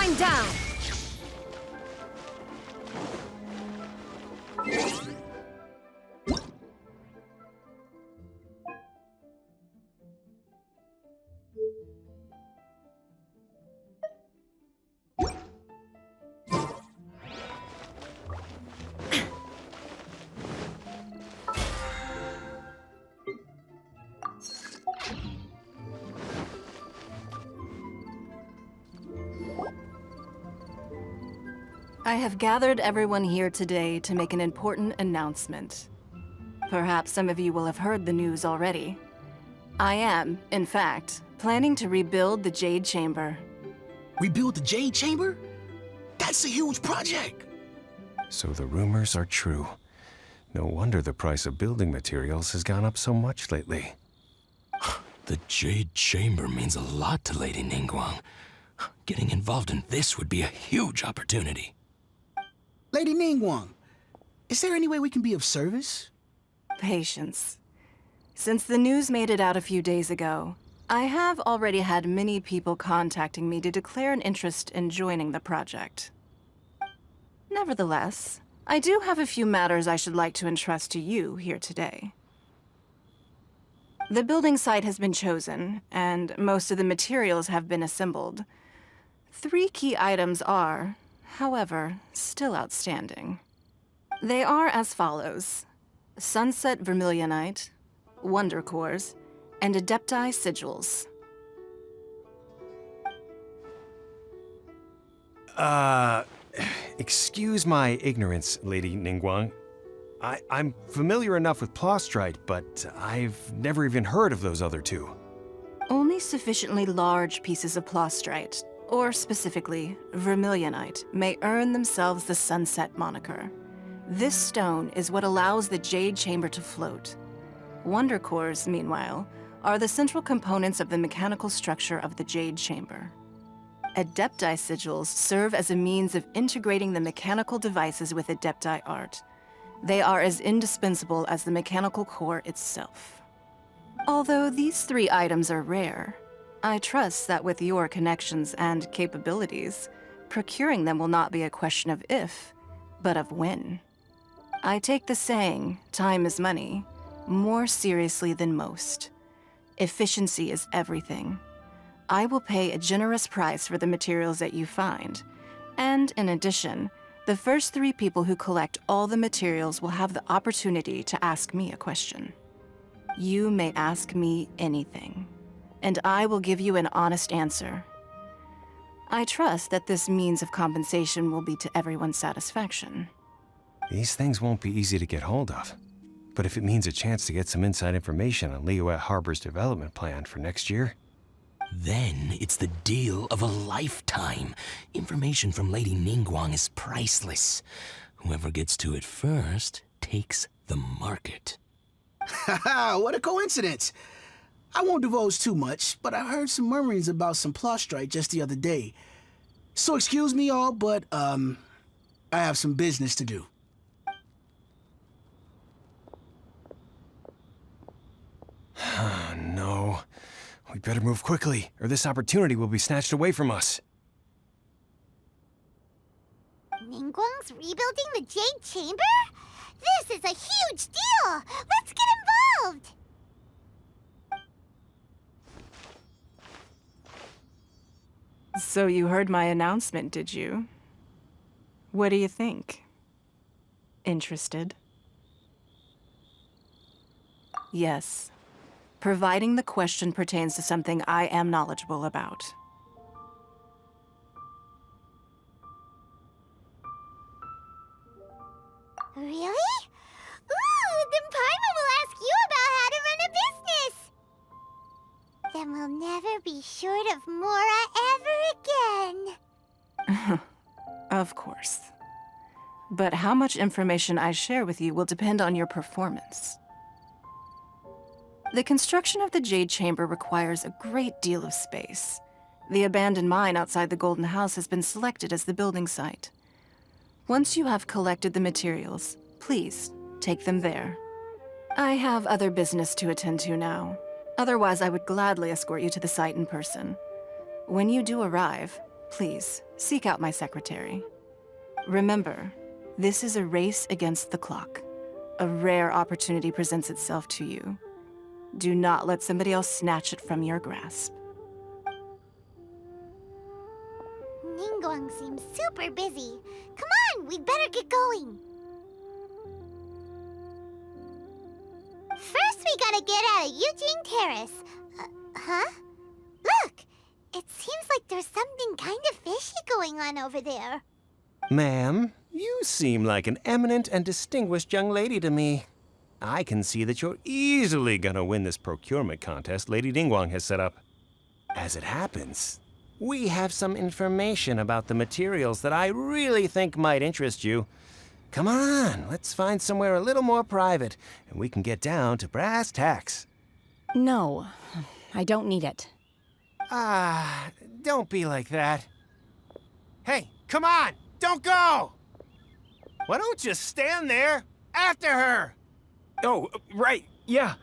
Going down! I have gathered everyone here today to make an important announcement. Perhaps some of you will have heard the news already. I am, in fact, planning to rebuild the Jade Chamber. Rebuild the Jade Chamber? That's a huge project! So the rumors are true. No wonder the price of building materials has gone up so much lately. The Jade Chamber means a lot to Lady Ningguang. Getting involved in this would be a huge opportunity. Lady Ningguang, is there any way we can be of service? Patience. Since the news made it out a few days ago, I have already had many people contacting me to declare an interest in joining the project. Nevertheless, I do have a few matters I should like to entrust to you here today. The building site has been chosen, and most of the materials have been assembled. 3 key items are, however, still outstanding. They are as follows: Sunset Vermilionite, Wonder Cores, and Adepti Sigils. Excuse my ignorance, Lady Ningguang. I'm familiar enough with Plostrite, but I've never even heard of those other 2. Only sufficiently large pieces of Plostrite, or specifically, Vermilionite, may earn themselves the Sunset moniker. This stone is what allows the Jade Chamber to float. Wonder Cores, meanwhile, are the central components of the mechanical structure of the Jade Chamber. Adepti Sigils serve as a means of integrating the mechanical devices with Adepti art. They are as indispensable as the mechanical core itself. Although these 3 items are rare, I trust that with your connections and capabilities, procuring them will not be a question of if, but of when. I take the saying, time is money, more seriously than most. Efficiency is everything. I will pay a generous price for the materials that you find, and in addition, the first 3 people who collect all the materials will have the opportunity to ask me a question. You may ask me anything, and I will give you an honest answer. I trust that this means of compensation will be to everyone's satisfaction. These things won't be easy to get hold of. But if it means a chance to get some inside information on Liyue Harbor's development plan for next year... Then it's the deal of a lifetime. Information from Lady Ningguang is priceless. Whoever gets to it first takes the market. Haha, what a coincidence! I won't divulge too much, but I heard some murmurings about some Plostrite just the other day. So excuse me all, but, I have some business to do. No. We better move quickly, or this opportunity will be snatched away from us. Ningguang's rebuilding the Jade Chamber? This is a huge deal! Let's get involved! So you heard my announcement, did you? What do you think? Interested? Yes. Providing the question pertains to something I am knowledgeable about. Really? Ooh, then Paimon will ask you about how to run a business! Then we'll never be short of Mora ever again. Of course. But how much information I share with you will depend on your performance. The construction of the Jade Chamber requires a great deal of space. The abandoned mine outside the Golden House has been selected as the building site. Once you have collected the materials, please take them there. I have other business to attend to now. Otherwise, I would gladly escort you to the site in person. When you do arrive, Please, seek out my secretary. Remember, this is a race against the clock. A rare opportunity presents itself to you. Do not let somebody else snatch it from your grasp. Ningguang seems super busy. Come on, we'd better get going. First, we gotta get out of Eugene Terrace. Huh? Look! It seems like there's something kind of fishy going on over there. Ma'am, you seem like an eminent and distinguished young lady to me. I can see that you're easily gonna win this procurement contest Lady Ningguang has set up. As it happens, we have some information about the materials that I really think might interest you. Come on, let's find somewhere a little more private, and we can get down to brass tacks. No, I don't need it. Don't be like that. Hey, come on, don't go! Why don't you stand there after her? Oh, right, yeah.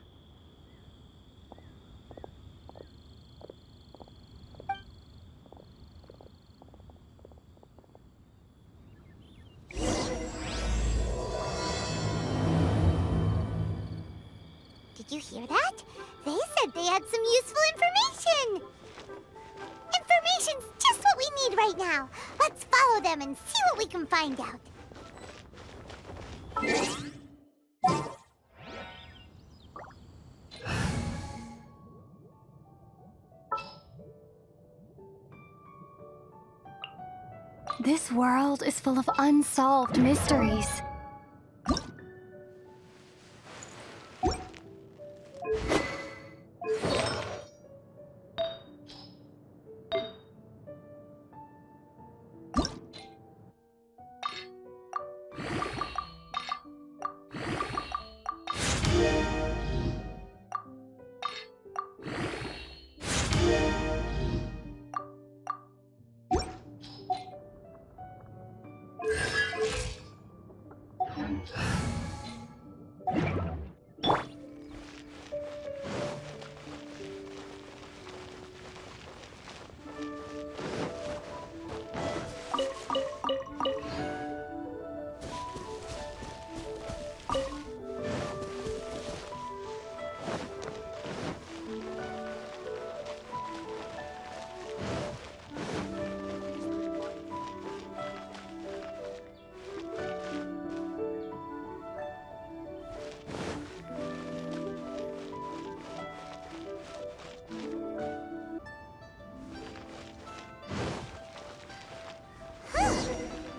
Did you hear that? They said they had some useful information. Information's just what we need right now. Let's follow them and see what we can find out. This world is full of unsolved mysteries.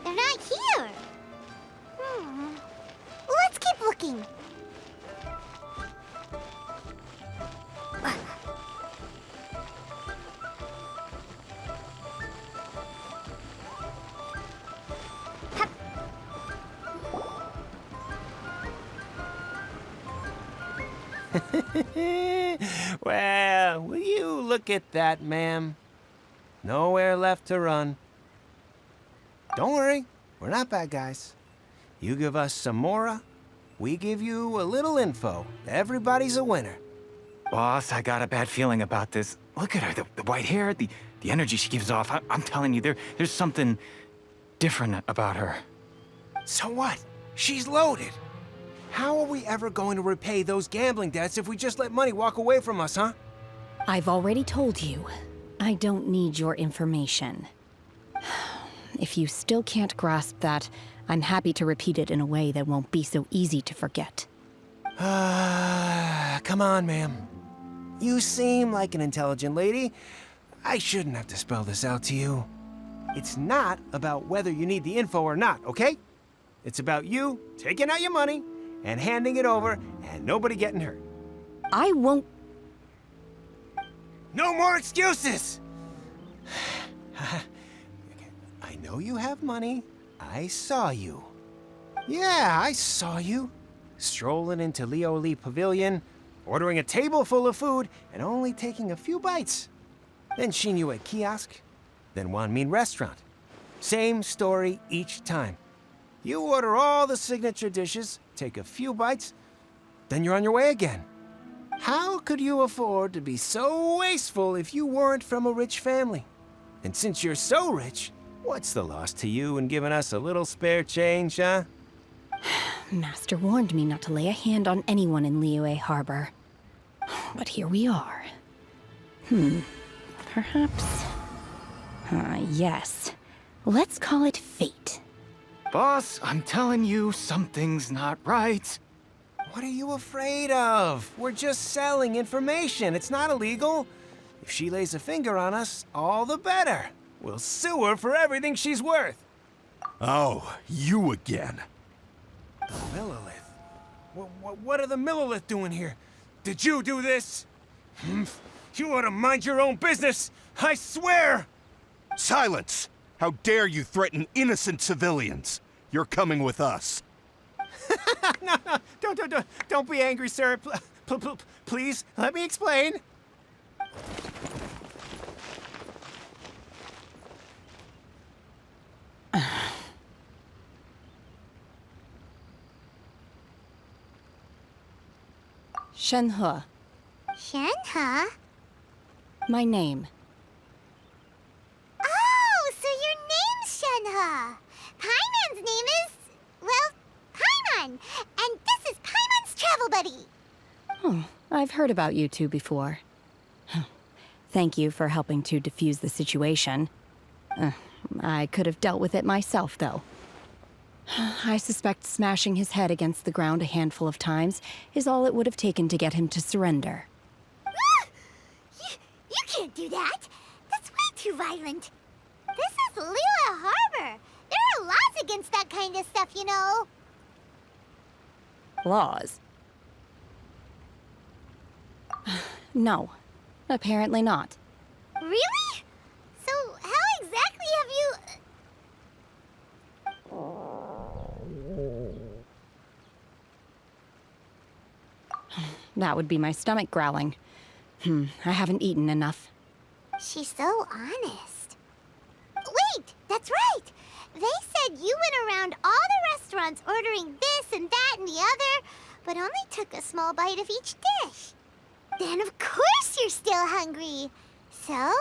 They're not here. Let's keep looking. Well, will you look at that, ma'am? Nowhere left to run. Don't worry, we're not bad guys. You give us some mora, we give you a little info. Everybody's a winner. Boss, I got a bad feeling about this. Look at her, the white hair, the energy she gives off. I'm telling you, there's something different about her. So what? She's loaded. How are we ever going to repay those gambling debts if we just let money walk away from us, huh? I've already told you, I don't need your information. If you still can't grasp that, I'm happy to repeat it in a way that won't be so easy to forget. Come on, ma'am. You seem like an intelligent lady. I shouldn't have to spell this out to you. It's not about whether you need the info or not, okay? It's about you taking out your money and handing it over and nobody getting hurt. I won't. No more excuses! I know you have money. I saw you. Yeah, I saw you. Strolling into Leo Lee Pavilion, ordering a table full of food, and only taking a few bites. Then Shin Yu at kiosk, then Wanmin restaurant. Same story each time. You order all the signature dishes, take a few bites, then you're on your way again. How could you afford to be so wasteful if you weren't from a rich family? And since you're so rich, what's the loss to you in giving us a little spare change, huh? Master warned me not to lay a hand on anyone in Liyue Harbor. But here we are. Perhaps... yes. Let's call it fate. Boss, I'm telling you, something's not right. What are you afraid of? We're just selling information. It's not illegal. If she lays a finger on us, all the better. We'll sue her for everything she's worth. Oh, you again. The Millilith? What are the Millilith doing here? Did you do this? You ought to mind your own business. I swear! Silence! How dare you threaten innocent civilians? You're coming with us. No, don't be angry, sir. Please, let me explain. Shenhe, Shenhe? my name. Oh, so your name's Shenhe. Paimon's name is, well, Paimon. And this is Paimon's travel buddy. Oh, I've heard about you two before. Thank you for helping to defuse the situation. I could have dealt with it myself, though. I suspect smashing his head against the ground a handful of times is all it would have taken to get him to surrender. You can't do that. That's way too violent. This is Liyue Harbor. There are laws against that kind of stuff, you know. Laws? No, apparently not. Really? So how exactly have you... That would be my stomach growling. I haven't eaten enough. She's so honest. Wait, that's right. They said you went around all the restaurants ordering this and that and the other, but only took a small bite of each dish. Then of course you're still hungry. So,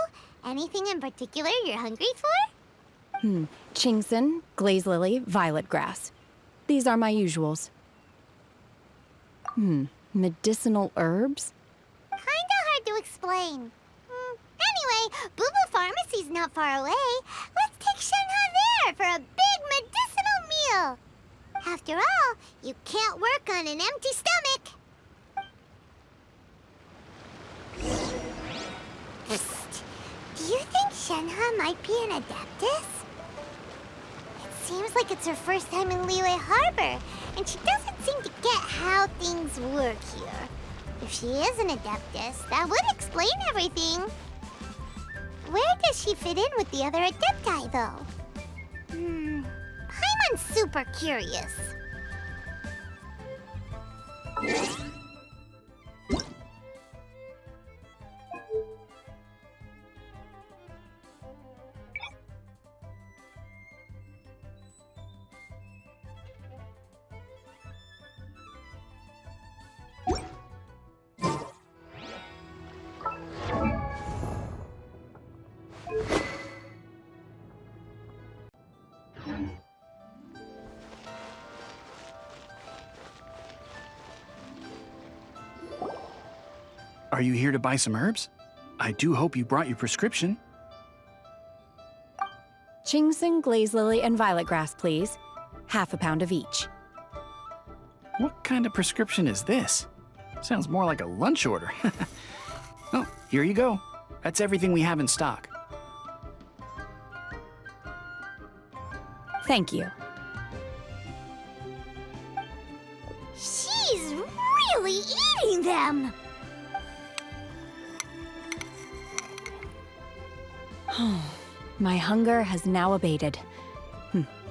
anything in particular you're hungry for? Chingson, glaze lily, violet grass. These are my usuals. Medicinal herbs? Kinda hard to explain. Anyway, Boo Boo Pharmacy's not far away. Let's take Shenhe there for a big medicinal meal. After all, you can't work on an empty stomach. Psst. Do you think Shenhe might be an Adeptus? It seems like it's her first time in Liyue Harbor, and she doesn't seem to get how things work here. If she is an Adeptus, that would explain everything. Where does she fit in with the other Adepti, though? Paimon's super curious. Are you here to buy some herbs? I do hope you brought your prescription. Chingson, glaze lily, and violet grass, please. Half a pound of each. What kind of prescription is this? Sounds more like a lunch order. Oh, here you go. That's everything we have in stock. Thank you. She's really eating them! My hunger has now abated.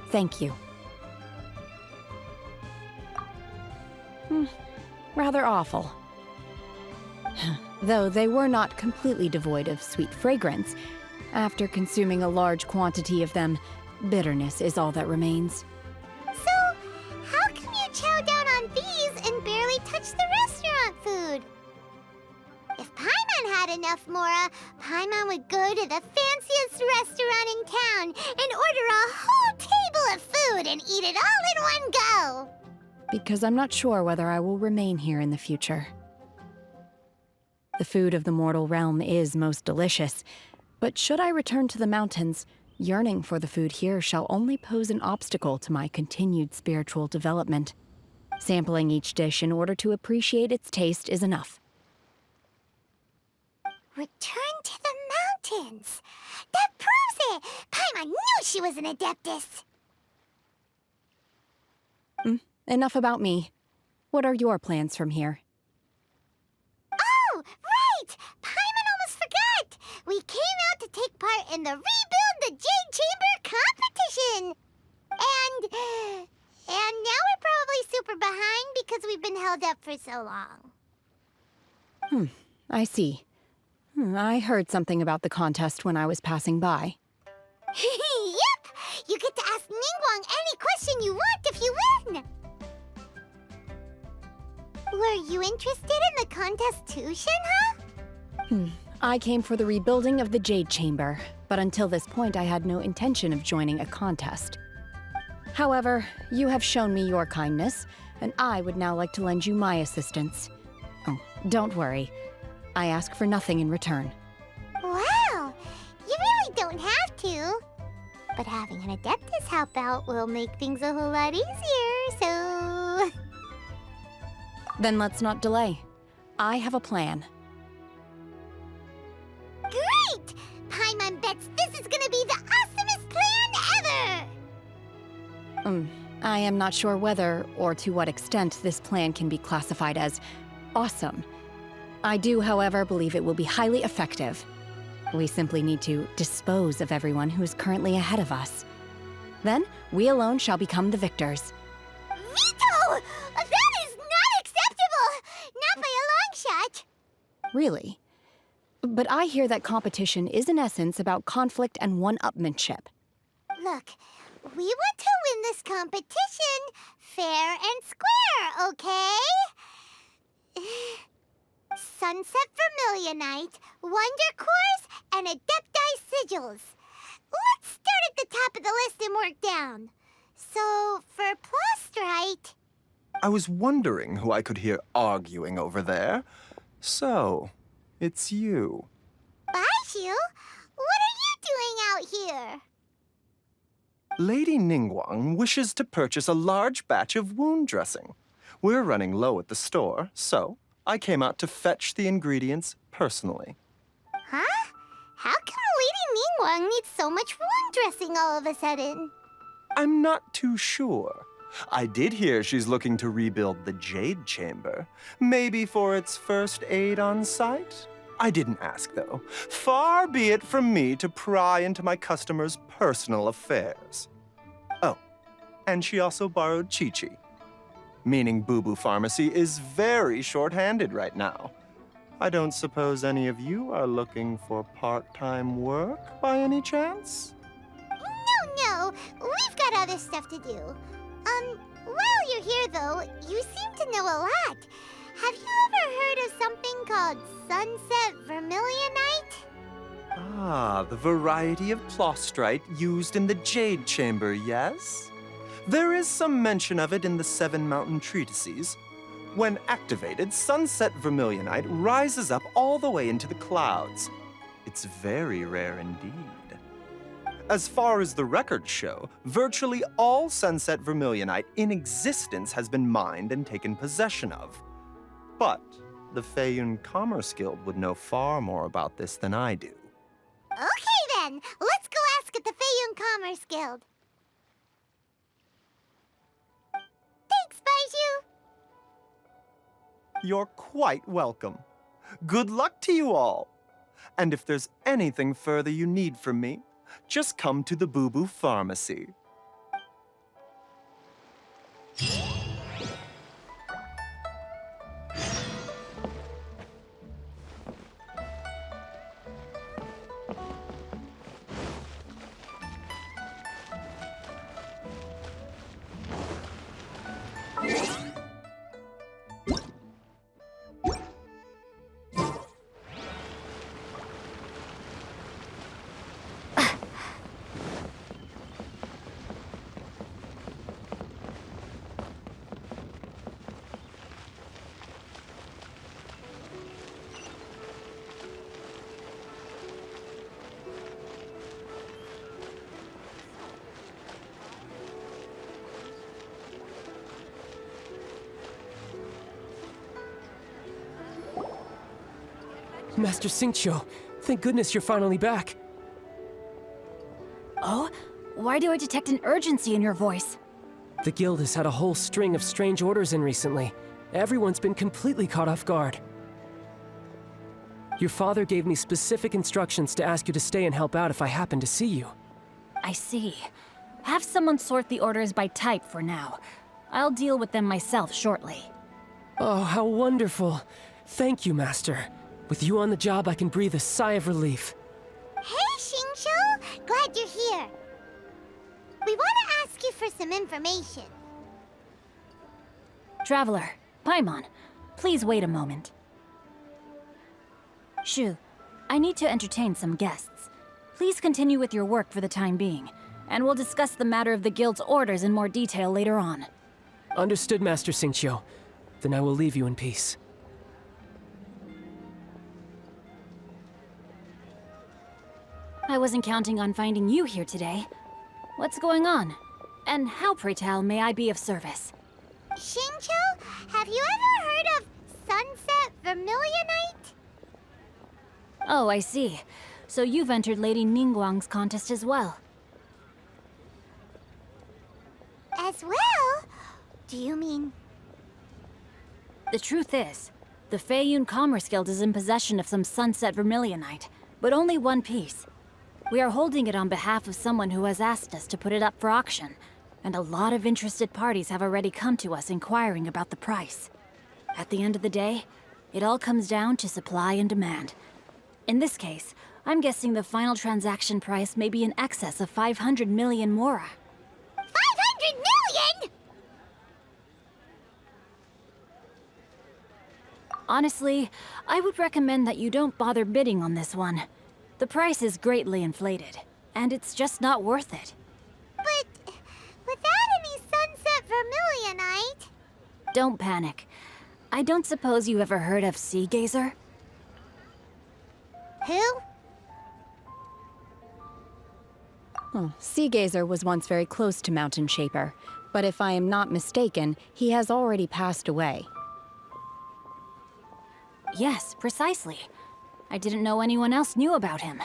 Thank you. Rather awful. Though they were not completely devoid of sweet fragrance, after consuming a large quantity of them, bitterness is all that remains. So, how come you chow down on these and barely touch the restaurant food? If Paimon had enough, Mora. Paimon would go to the fanciest restaurant in town and order a whole table of food and eat it all in one go. Because I'm not sure whether I will remain here in the future. The food of the mortal realm is most delicious, but should I return to the mountains, yearning for the food here shall only pose an obstacle to my continued spiritual development. Sampling each dish in order to appreciate its taste is enough. Return to the mountains. That proves it. Paimon knew she was an Adeptus. Enough about me. What are your plans from here? Oh, right! Paimon almost forgot! We came out to take part in the Rebuild the Jade Chamber competition! And now we're probably super behind because we've been held up for so long. I see. I heard something about the contest when I was passing by. Yep! You get to ask Ningguang any question you want if you win! Were you interested in the contest too, Shenhe? I came for the rebuilding of the Jade Chamber, but until this point I had no intention of joining a contest. However, you have shown me your kindness, and I would now like to lend you my assistance. Oh, don't worry. I ask for nothing in return. Wow! You really don't have to. But having an Adeptus help out will make things a whole lot easier, so... Then let's not delay. I have a plan. Great! Paimon bets this is gonna be the awesomest plan ever! I am not sure whether or to what extent this plan can be classified as awesome. I do, however, believe it will be highly effective. We simply need to dispose of everyone who is currently ahead of us. Then, we alone shall become the victors. Veto! That is not acceptable! Not by a long shot! Really? But I hear that competition is in essence about conflict and one-upmanship. Look, we want to win this competition fair and square, okay? Sunset Vermilionite, Wonder Cores, and Adepti Sigils. Let's start at the top of the list and work down. So, for Plostrite... I was wondering who I could hear arguing over there. So, it's you. Baishu? What are you doing out here? Lady Ningguang wishes to purchase a large batch of wound dressing. We're running low at the store, so I came out to fetch the ingredients personally. Huh? How come Lady Ningguang needs so much wound dressing all of a sudden? I'm not too sure. I did hear she's looking to rebuild the Jade Chamber. Maybe for its first aid on site? I didn't ask, though. Far be it from me to pry into my customers' personal affairs. Oh, and she also borrowed Chi-Chi. Meaning Boo Boo Pharmacy is very short-handed right now. I don't suppose any of you are looking for part-time work by any chance? No, we've got other stuff to do. While you're here, though, you seem to know a lot. Have you ever heard of something called Sunset Vermilionite? Ah, the variety of Plostrite used in the Jade Chamber, yes? There is some mention of it in the Seven Mountain Treatises. When activated, Sunset Vermilionite rises up all the way into the clouds. It's very rare indeed. As far as the records show, virtually all Sunset Vermilionite in existence has been mined and taken possession of. But the Feiyun Commerce Guild would know far more about this than I do. Okay then, let's go ask at the Feiyun Commerce Guild. Thanks, Baishu. You're quite welcome. Good luck to you all. And if there's anything further you need from me, just come to the Boo Boo Pharmacy. Master Xingqiu, thank goodness you're finally back. Oh? Why do I detect an urgency in your voice? The guild has had a whole string of strange orders in recently. Everyone's been completely caught off guard. Your father gave me specific instructions to ask you to stay and help out if I happen to see you. I see. Have someone sort the orders by type for now. I'll deal with them myself shortly. Oh, how wonderful. Thank you, Master. With you on the job, I can breathe a sigh of relief. Hey, Xingqiu! Glad you're here. We want to ask you for some information. Traveler, Paimon, please wait a moment. Shu, I need to entertain some guests. Please continue with your work for the time being, and we'll discuss the matter of the guild's orders in more detail later on. Understood, Master Xingqiu. Then I will leave you in peace. I wasn't counting on finding you here today. What's going on? And how, pray tell, may I be of service? Xingqiu, have you ever heard of Sunset Vermilionite? Oh, I see. So you've entered Lady Ningguang's contest as well. As well? Do you mean... The truth is, the Feiyun Commerce Guild is in possession of some Sunset Vermilionite, but only one piece. We are holding it on behalf of someone who has asked us to put it up for auction, and a lot of interested parties have already come to us inquiring about the price. At the end of the day, it all comes down to supply and demand. In this case, I'm guessing the final transaction price may be in excess of 500 million mora. 500 million?! Honestly, I would recommend that you don't bother bidding on this one. The price is greatly inflated, and it's just not worth it. But without any Sunset Vermilionite... Don't panic. I don't suppose you ever heard of Sea Gazer? Who? Oh, Sea Gazer was once very close to Mountain Shaper, but if I am not mistaken, he has already passed away. Yes, precisely. I didn't know anyone else knew about him.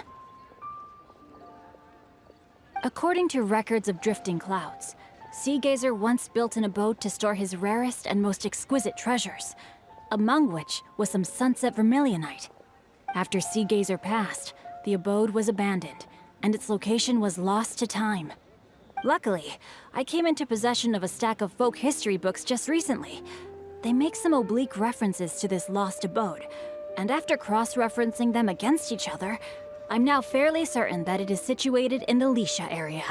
According to records of drifting clouds, Sea Gazer once built an abode to store his rarest and most exquisite treasures, among which was some Sunset Vermilionite. After Sea Gazer passed, the abode was abandoned, and its location was lost to time. Luckily, I came into possession of a stack of folk history books just recently. They make some oblique references to this lost abode, and after cross-referencing them against each other, I'm now fairly certain that it is situated in the Lisha area.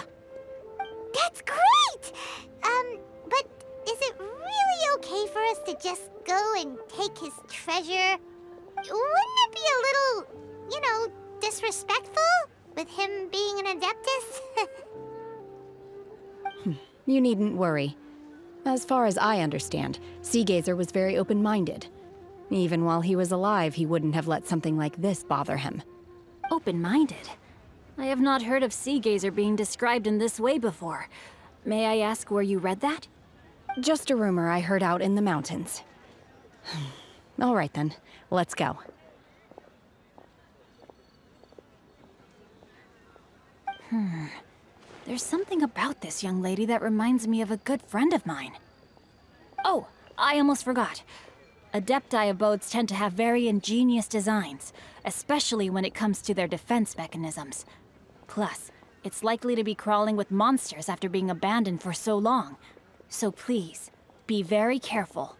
That's great! But is it really okay for us to just go and take his treasure? Wouldn't it be a little, disrespectful? With him being an Adeptus? You needn't worry. As far as I understand, Sea Gazer was very open-minded. Even while he was alive, he wouldn't have let something like this bother him. Open-minded? I have not heard of Sea Gazer being described in this way before. May I ask where you read that? Just a rumor I heard out in the mountains. All right then, let's go. There's something about this young lady that reminds me of a good friend of mine. Oh, I almost forgot. Adepti abodes tend to have very ingenious designs, especially when it comes to their defense mechanisms. Plus, it's likely to be crawling with monsters after being abandoned for so long. So please, be very careful.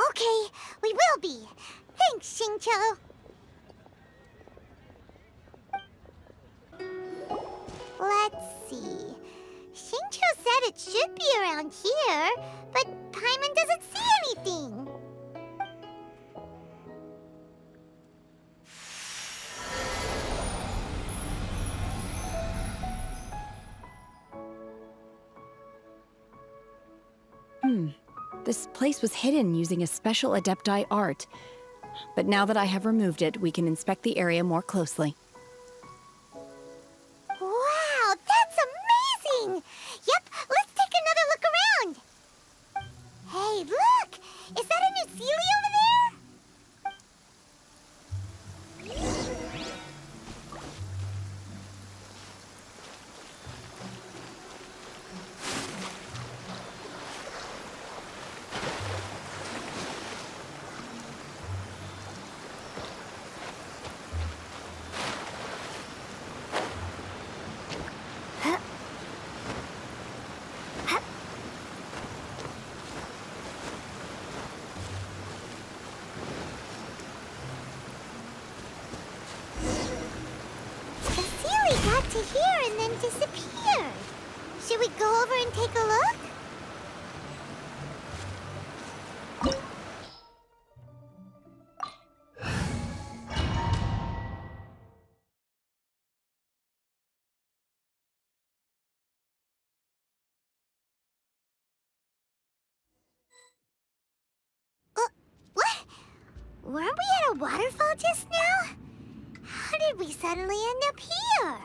Okay, we will be. Thanks, Xingqiu. Let's see. Xingqiu said it should be around here, but Paimon doesn't see anything. This place was hidden using a special Adepti art. But now that I have removed it, we can inspect the area more closely. Wow, that's amazing! Yep, let's take another look around. Hey, look! Is that a new Sealy over there? barely got to here and then disappeared. Should we go over and take a look? What? Weren't we at a waterfall just now? How did we suddenly end up here?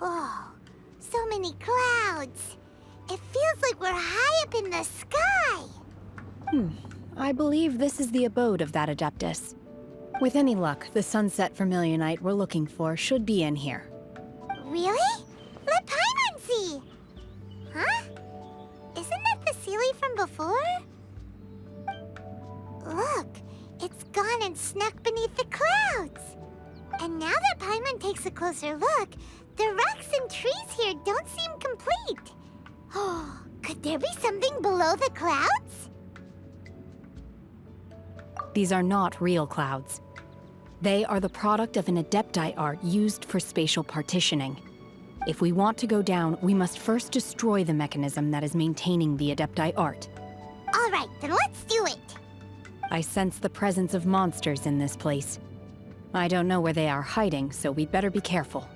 Oh, so many clouds. It feels like we're high up in the sky. I believe this is the abode of that Adeptus. With any luck, the sunset vermilionite we're looking for should be in here. Really? Let Paimon see. Huh? Isn't that the Sealy from before? Look, it's gone and snuck beneath the clouds. And now that Paimon takes a closer look, the rocks and trees here don't seem complete. Oh, could there be something below the clouds? These are not real clouds. They are the product of an Adepti art used for spatial partitioning. If we want to go down, we must first destroy the mechanism that is maintaining the Adepti art. All right, then let's do it. I sense the presence of monsters in this place. I don't know where they are hiding, so we'd better be careful.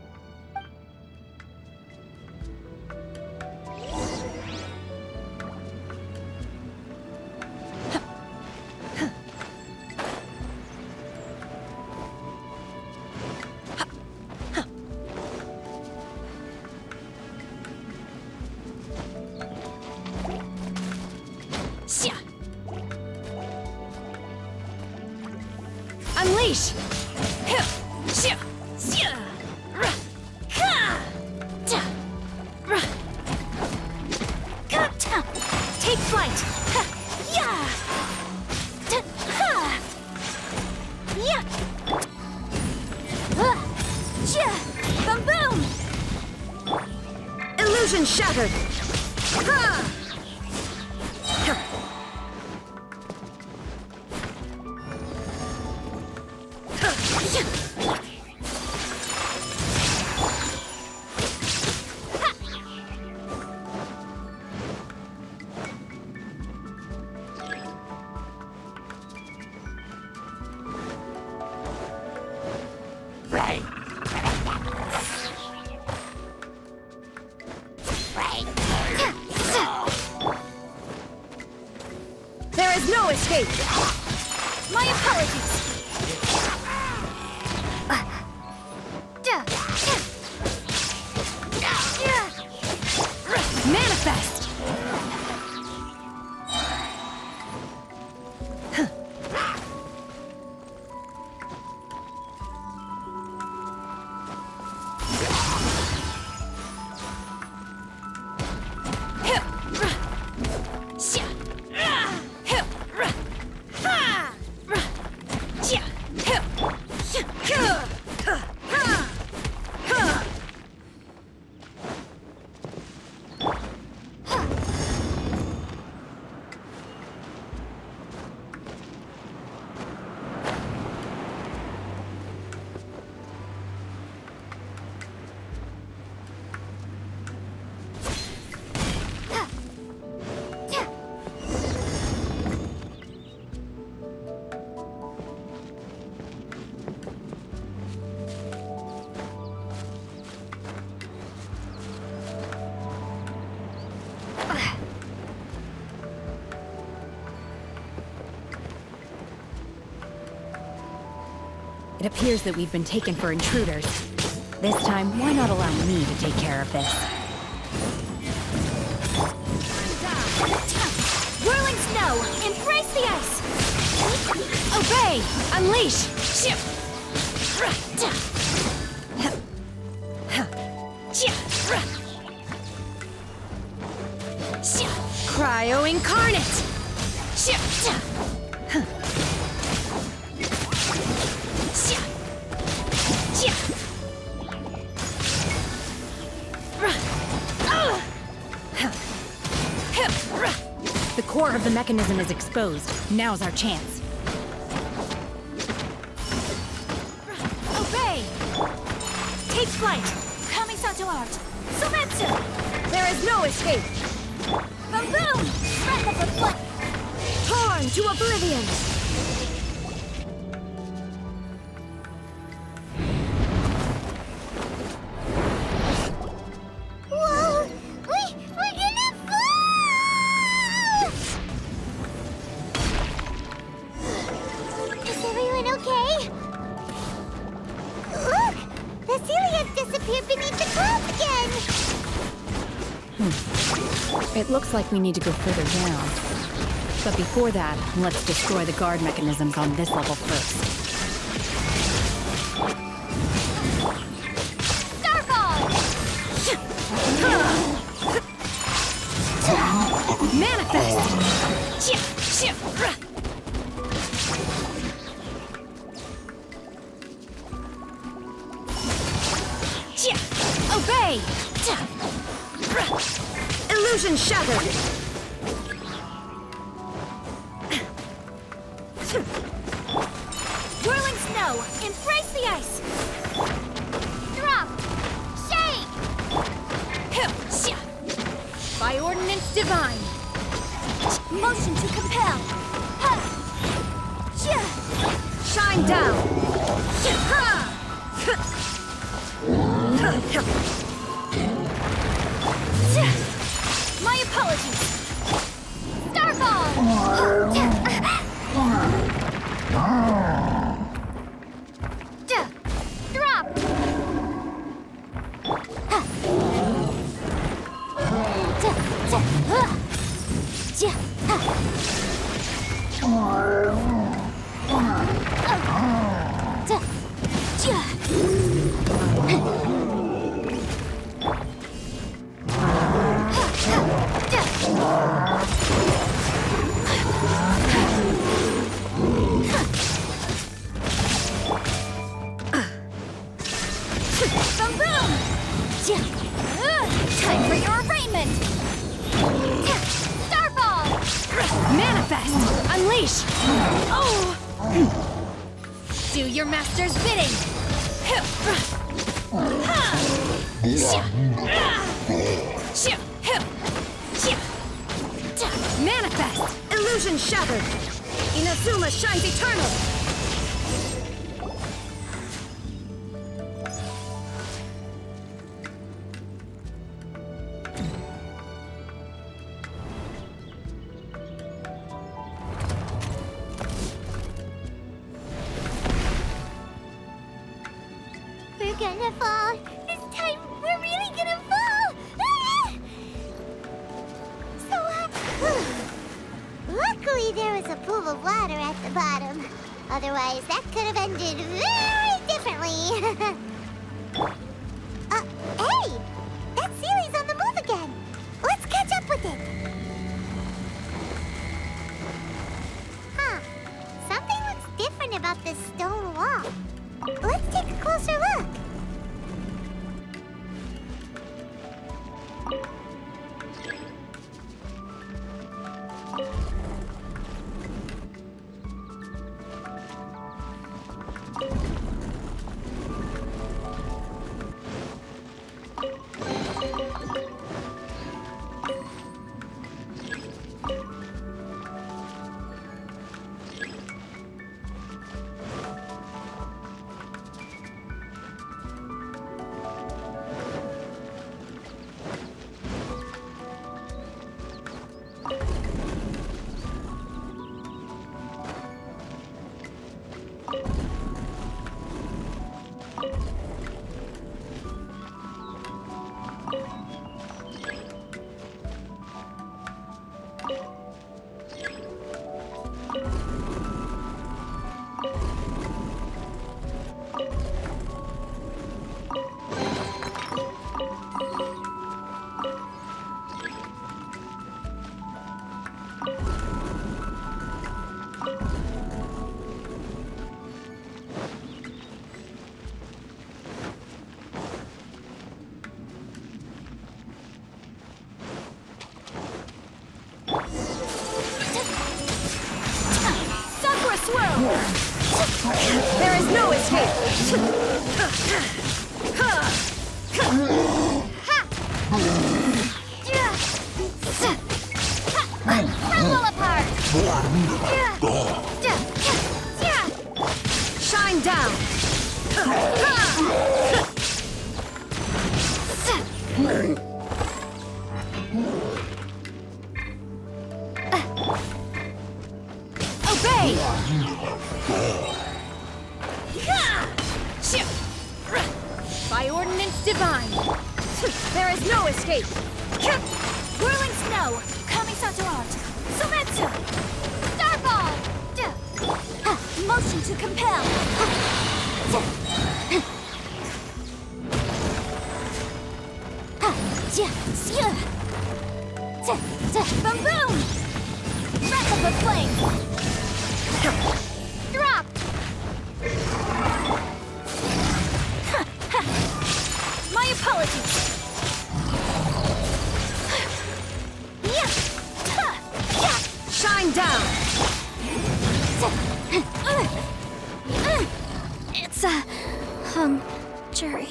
Unleash! Take flight! Boom! Illusion shattered! There is no escape! My apologies! Manifest! It appears that we've been taken for intruders. This time, why not allow me to take care of this? Whirling snow! Embrace the ice! Obey! Unleash! Cryo incarnate! The core of the mechanism is exposed. Now's our chance. Obey! Take flight! Kamisato art! Sometsu! There is no escape! Boom! Breath of the flame! Torn to oblivion! Whoa! We're gonna fall! Is everyone okay? Look! The ceiling has disappeared beneath the clouds again! It looks like we need to go further down. But before that, let's destroy the guard mechanisms on this level first. Starfall! Manifest! Obey! Illusion shattered! Whirling snow! Embrace the ice! Drop! Shake! By ordinance divine! Motion to compel! Shine down! My apologies! Starfall! Drop! Time for your arraignment! Starfall! Manifest! Unleash! Oh! Do your master's bidding! Manifest! Illusion shattered! Inazuma shines eternal! We're gonna fall! This time, we're really gonna fall! Luckily, there was a pool of water at the bottom. Otherwise, that could have ended very differently. Hey! That Sealy's on the move again. Let's catch up with it. Huh. Something looks different about this stone wall. Let's take a closer look. By ordinance divine, there is no escape. Whirling snow, Kamisato art, Sumetsu, Starball, motion to compel. Boom boom! Breath of the flame! Drop! My apologies! Shine down! It's a jury.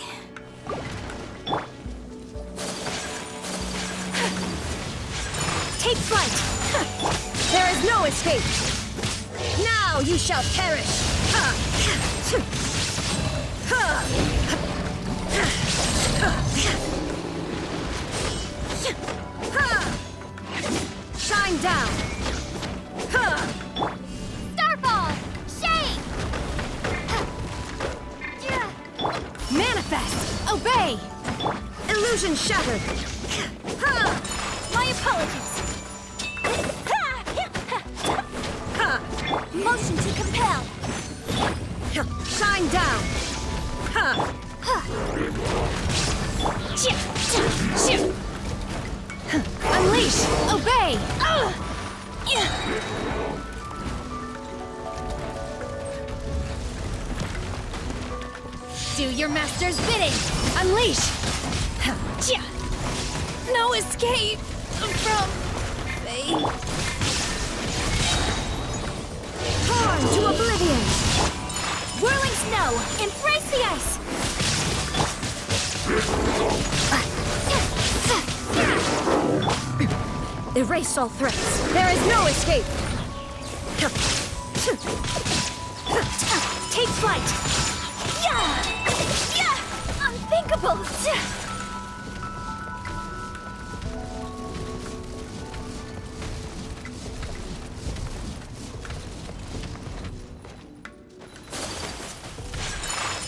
Take flight! There is no escape! Now you shall perish! Shine down! Starball! Shade! Manifest! Obey! Illusion shattered! My apologies! Motion to compel! Shine down! Unleash! Obey! Do your master's bidding! Unleash! No escape from fate. Torn to oblivion! Whirling snow! Embrace the ice! Erase all threats. There is no escape. Take flight! Unthinkable!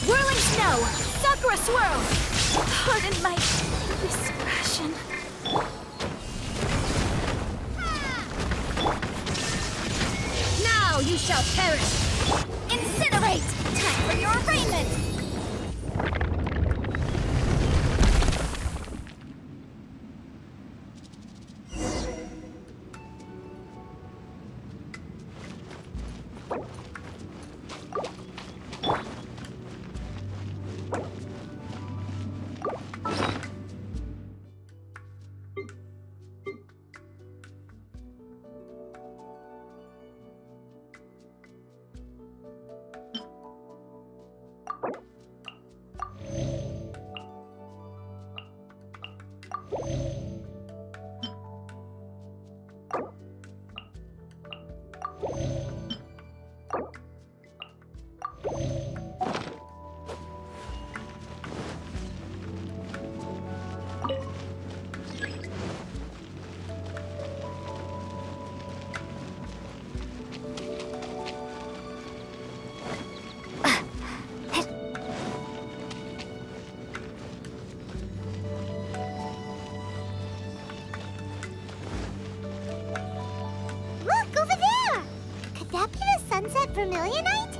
Whirling snow! Sakura swirl! Pardon my discretion. Now you shall perish. Incinerate! Time for your arraignment! Sunset Vermilionite?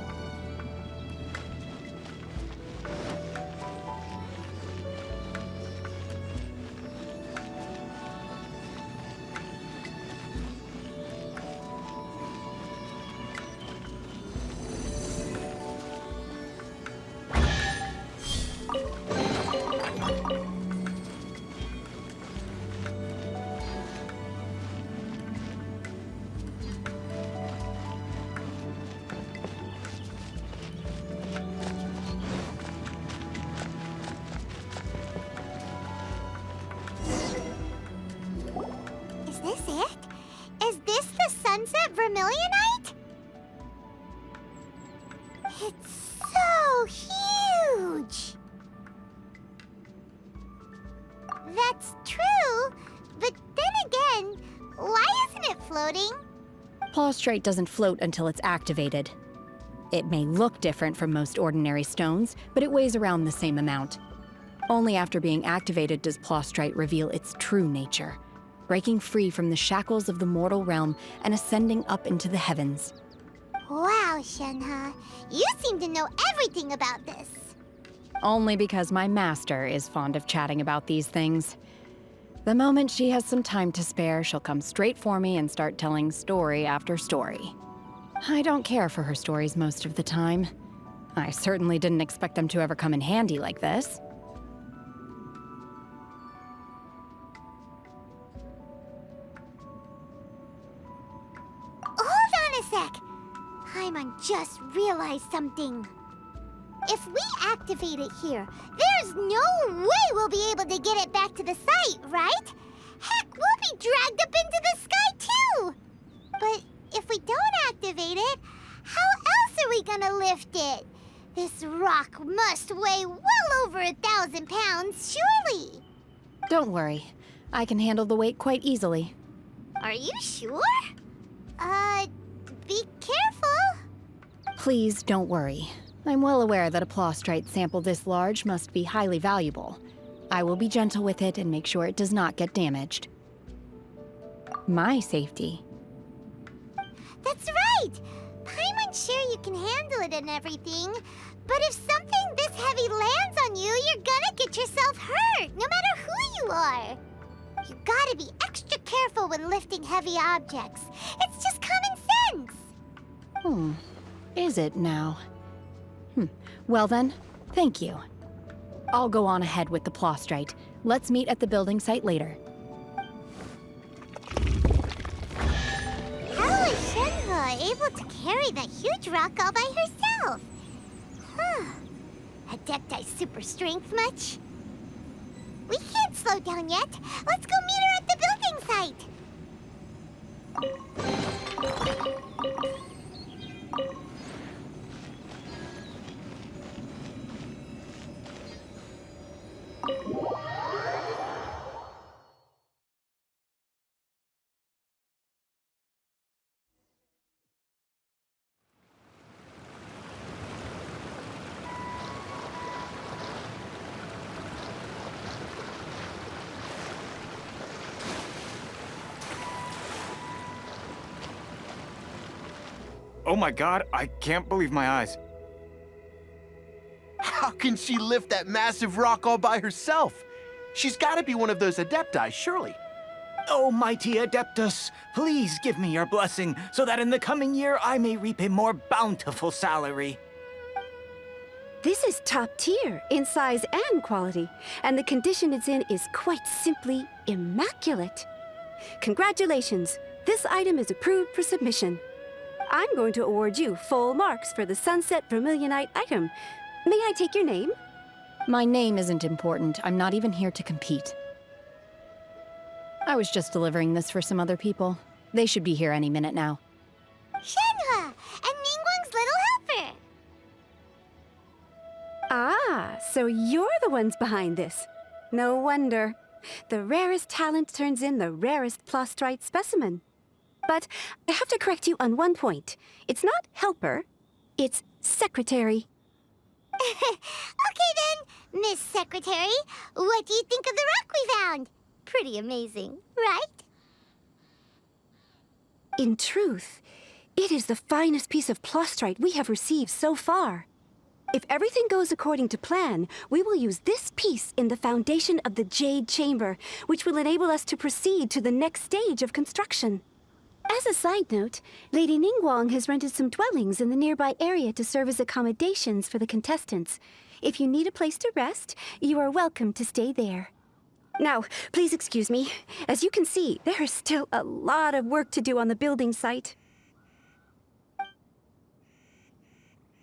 Is this the Sunset Vermilionite? It's so huge! That's true, but then again, why isn't it floating? Plaustrite doesn't float until it's activated. It may look different from most ordinary stones, but it weighs around the same amount. Only after being activated does Plostrite reveal its true nature, breaking free from the shackles of the mortal realm and ascending up into the heavens. Wow, Shenhe. You seem to know everything about this. Only because my master is fond of chatting about these things. The moment she has some time to spare, she'll come straight for me and start telling story after story. I don't care for her stories most of the time. I certainly didn't expect them to ever come in handy like this. Hold on a sec. Paimon just realized something. If we activate it here, there's no way we'll be able to get it back to the site, right? Heck, we'll be dragged up into the sky too! But if we don't activate it, how else are we gonna lift it? This rock must weigh well over 1,000 pounds, surely! Don't worry. I can handle the weight quite easily. Are you sure? Be careful. Please don't worry. I'm well aware that a Plostrite sample this large must be highly valuable. I will be gentle with it and make sure it does not get damaged. My safety. That's right! Paimon's sure you can handle it and everything, but if something this heavy lands on you, you're gonna get yourself hurt, no matter who you are. You gotta be extra careful when lifting heavy objects. It's just common sense. Is it now? Well then, thank you. I'll go on ahead with the Plostrite. Let's meet at the building site later. How is Shenhe able to carry that huge rock all by herself? Adepti super strength much? We can't slow down yet. Let's go meet her at the building site. Oh my god, I can't believe my eyes. How can she lift that massive rock all by herself? She's gotta be one of those Adepti, surely. Oh, mighty Adeptus, please give me your blessing so that in the coming year I may reap a more bountiful salary. This is top tier in size and quality, and the condition it's in is quite simply immaculate. Congratulations, this item is approved for submission. I'm going to award you full marks for the Sunset Vermilionite item. May I take your name? My name isn't important. I'm not even here to compete. I was just delivering this for some other people. They should be here any minute now. Shenhe, and Ningguang's little helper. Ah, so you're the ones behind this. No wonder. The rarest talent turns in the rarest Plostrite specimen. But I have to correct you on one point. It's not helper, it's secretary. Okay then, Miss Secretary, what do you think of the rock we found? Pretty amazing, right? In truth, it is the finest piece of Plostrite we have received so far. If everything goes according to plan, we will use this piece in the foundation of the Jade Chamber, which will enable us to proceed to the next stage of construction. As a side note, Lady Ningguang has rented some dwellings in the nearby area to serve as accommodations for the contestants. If you need a place to rest, you are welcome to stay there. Now, please excuse me. As you can see, there is still a lot of work to do on the building site.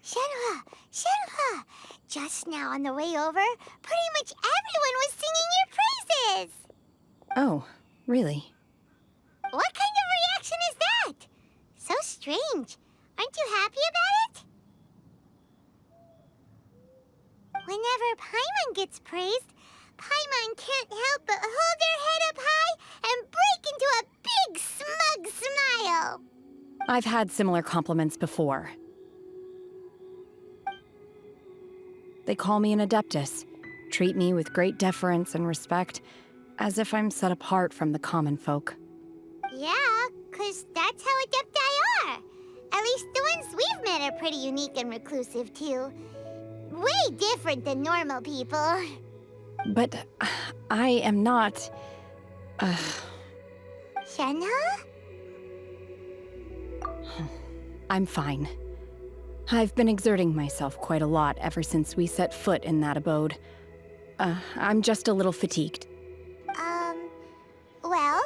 Shenhe, just now on the way over, pretty much everyone was singing your praises. Oh, really? What kind of reaction is that? So strange. Aren't you happy about it? Whenever Paimon gets praised, Paimon can't help but hold her head up high and break into a big, smug smile. I've had similar compliments before. They call me an Adeptus, treat me with great deference and respect, as if I'm set apart from the common folk. Yeah, 'cause that's how Adepti are. At least the ones we've met are pretty unique and reclusive, too. Way different than normal people. But I am not... Shenhe? I'm fine. I've been exerting myself quite a lot ever since we set foot in that abode. I'm just a little fatigued. Well,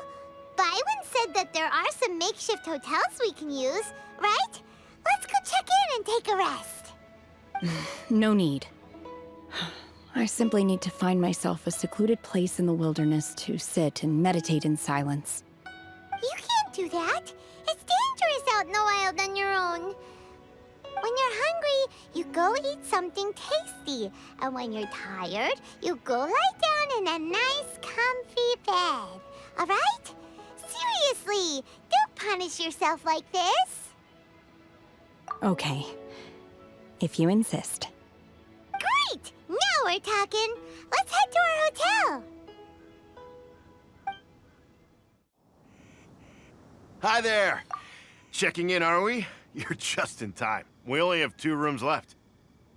Byron said that there are some makeshift hotels we can use, right? Let's go check in and take a rest. No need. I simply need to find myself a secluded place in the wilderness to sit and meditate in silence. You can't do that. It's dangerous out in the wild on your own. When you're hungry, you go eat something tasty. And when you're tired, you go lie down in a nice, comfy bed. All right? Seriously, don't punish yourself like this. Okay. If you insist. Great! Now we're talking. Let's head to our hotel. Hi there. Checking in, are we? You're just in time. We only have 2 rooms left.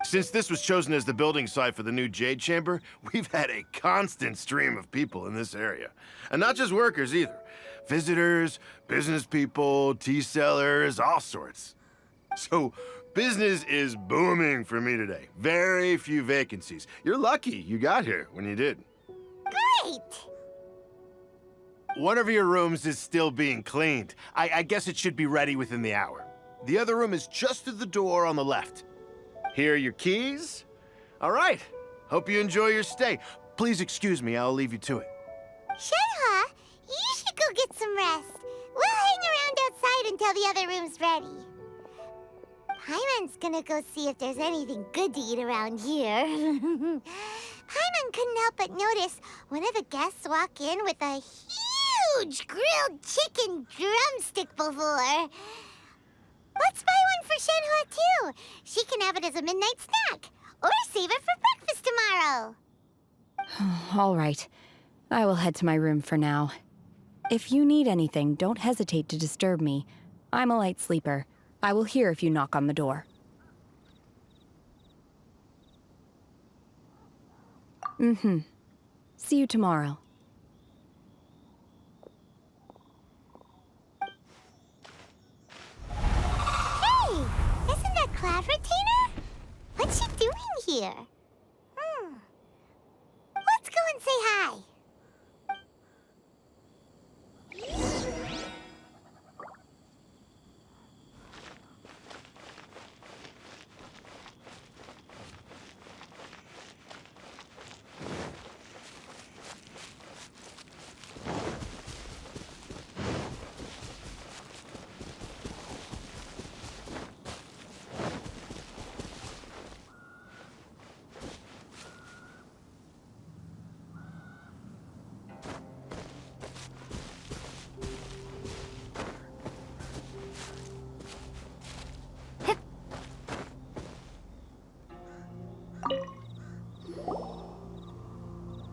Since this was chosen as the building site for the new Jade Chamber, we've had a constant stream of people in this area. And not just workers either. Visitors, business people, tea sellers, all sorts. So, business is booming for me today. Very few vacancies. You're lucky you got here when you did. Great! One of your rooms is still being cleaned. I guess it should be ready within the hour. The other room is just through the door on the left. Here are your keys. All right. Hope you enjoy your stay. Please excuse me, I'll leave you to it. Shenhe, you should go get some rest. We'll hang around outside until the other room's ready. Paimon's gonna go see if there's anything good to eat around here. Paimon couldn't help but notice one of the guests walk in with a huge grilled chicken drumstick before. Let's buy one for Shenhe, too. She can have it as a midnight snack. Or save it for breakfast tomorrow. All right. I will head to my room for now. If you need anything, don't hesitate to disturb me. I'm a light sleeper. I will hear if you knock on the door. See you tomorrow. Hey! Isn't that Cloud Retainer? What's she doing here? Let's go and say hi.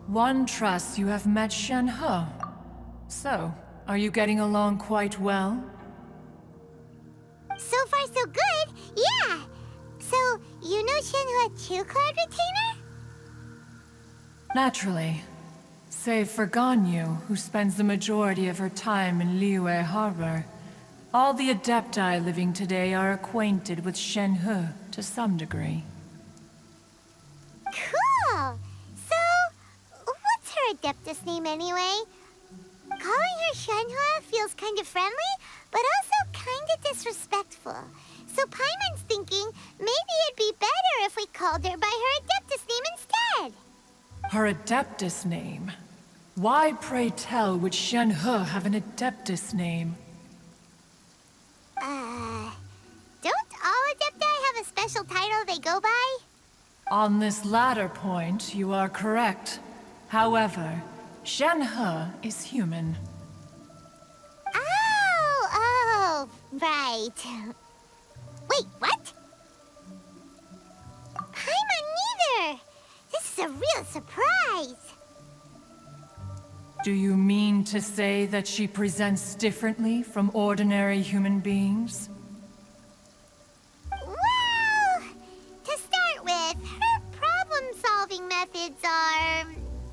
One trusts you have met Shenhe. So, are you getting along quite well? So far, so good. Yeah. So, you know Shenhe too, Cloud Retainer? Naturally. Save for Ganyu, who spends the majority of her time in Liyue Harbor. All the Adepti living today are acquainted with Shenhe to some degree. Cool. So, what's her Adeptus name anyway? Calling her Shenhe feels kind of friendly, but also kind of disrespectful. So Paimon's thinking maybe it'd be better if we called her by her Adeptus name instead. Her Adeptus name? Why, pray tell, would Shenhe have an Adeptus name? Don't all Adepti have a special title they go by? On this latter point, you are correct. However, Shenhe is human. Oh, right. Wait, what? Paimon neither! This is It's a real surprise. Do you mean to say that she presents differently from ordinary human beings? Well, to start with, her problem-solving methods are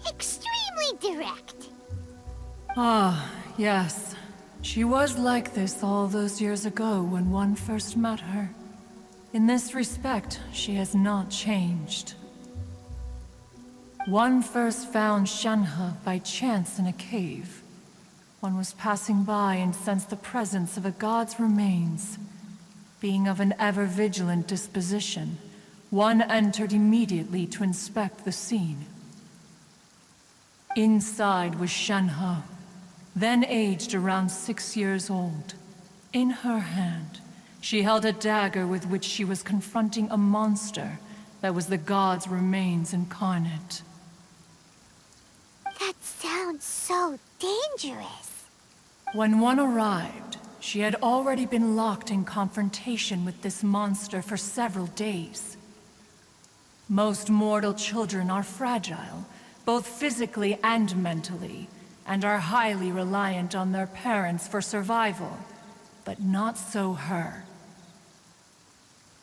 extremely direct. Ah, yes. She was like this all those years ago when one first met her. In this respect, she has not changed. One first found Shenhe by chance in a cave. One was passing by and sensed the presence of a god's remains. Being of an ever-vigilant disposition, one entered immediately to inspect the scene. Inside was Shenhe, then aged around 6 years old. In her hand, she held a dagger with which she was confronting a monster that was the god's remains incarnate. That sounds so dangerous. When one arrived, she had already been locked in confrontation with this monster for several days. Most mortal children are fragile, both physically and mentally, and are highly reliant on their parents for survival. But not so her.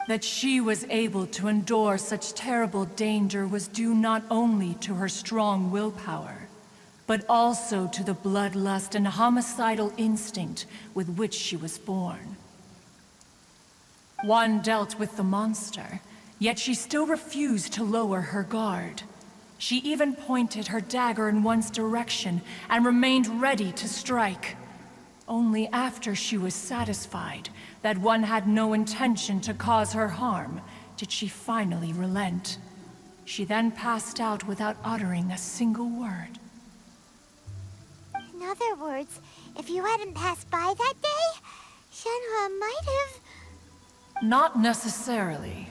That she was able to endure such terrible danger was due not only to her strong willpower, but also to the bloodlust and homicidal instinct with which she was born. One dealt with the monster, yet she still refused to lower her guard. She even pointed her dagger in one's direction and remained ready to strike. Only after she was satisfied that one had no intention to cause her harm did she finally relent. She then passed out without uttering a single word. In other words, if you hadn't passed by that day, Shenhe might have... Not necessarily.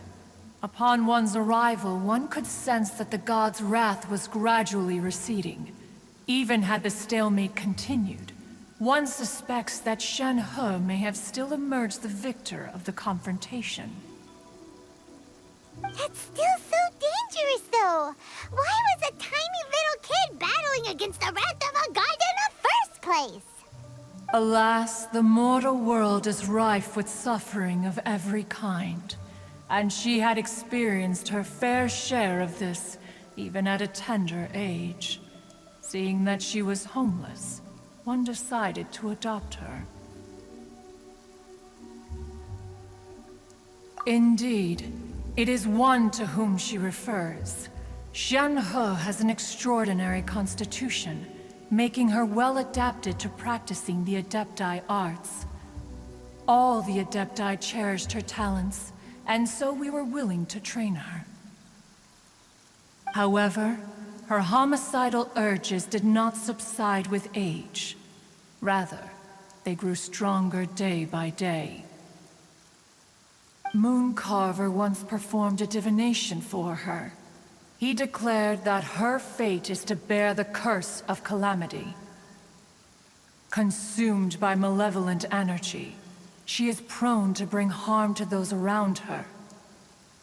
Upon one's arrival, one could sense that the god's wrath was gradually receding. Even had the stalemate continued, one suspects that Shenhe may have still emerged the victor of the confrontation. That's still so dangerous, though. Why was a tiny little kid battling against the wrath of a god in the first place? Alas, the mortal world is rife with suffering of every kind. And she had experienced her fair share of this, even at a tender age. Seeing that she was homeless, one decided to adopt her. Indeed, it is one to whom she refers. Shenhe has an extraordinary constitution, making her well adapted to practicing the Adepti arts. All the Adepti cherished her talents, and so we were willing to train her. However, her homicidal urges did not subside with age. Rather, they grew stronger day by day. Mooncarver once performed a divination for her. He declared that her fate is to bear the curse of calamity. Consumed by malevolent energy, she is prone to bring harm to those around her.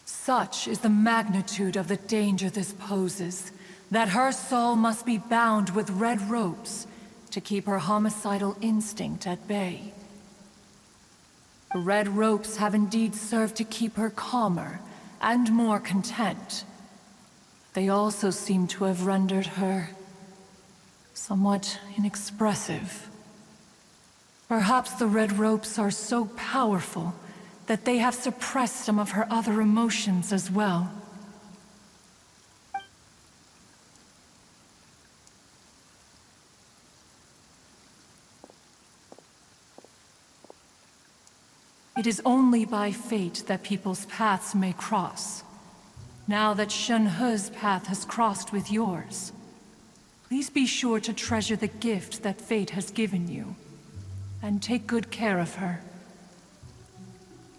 Such is the magnitude of the danger this poses, that her soul must be bound with red ropes to keep her homicidal instinct at bay. The red ropes have indeed served to keep her calmer and more content. They also seem to have rendered her somewhat inexpressive. Perhaps the red ropes are so powerful that they have suppressed some of her other emotions as well. It is only by fate that people's paths may cross. Now that Shenhe's path has crossed with yours, please be sure to treasure the gift that fate has given you, and take good care of her.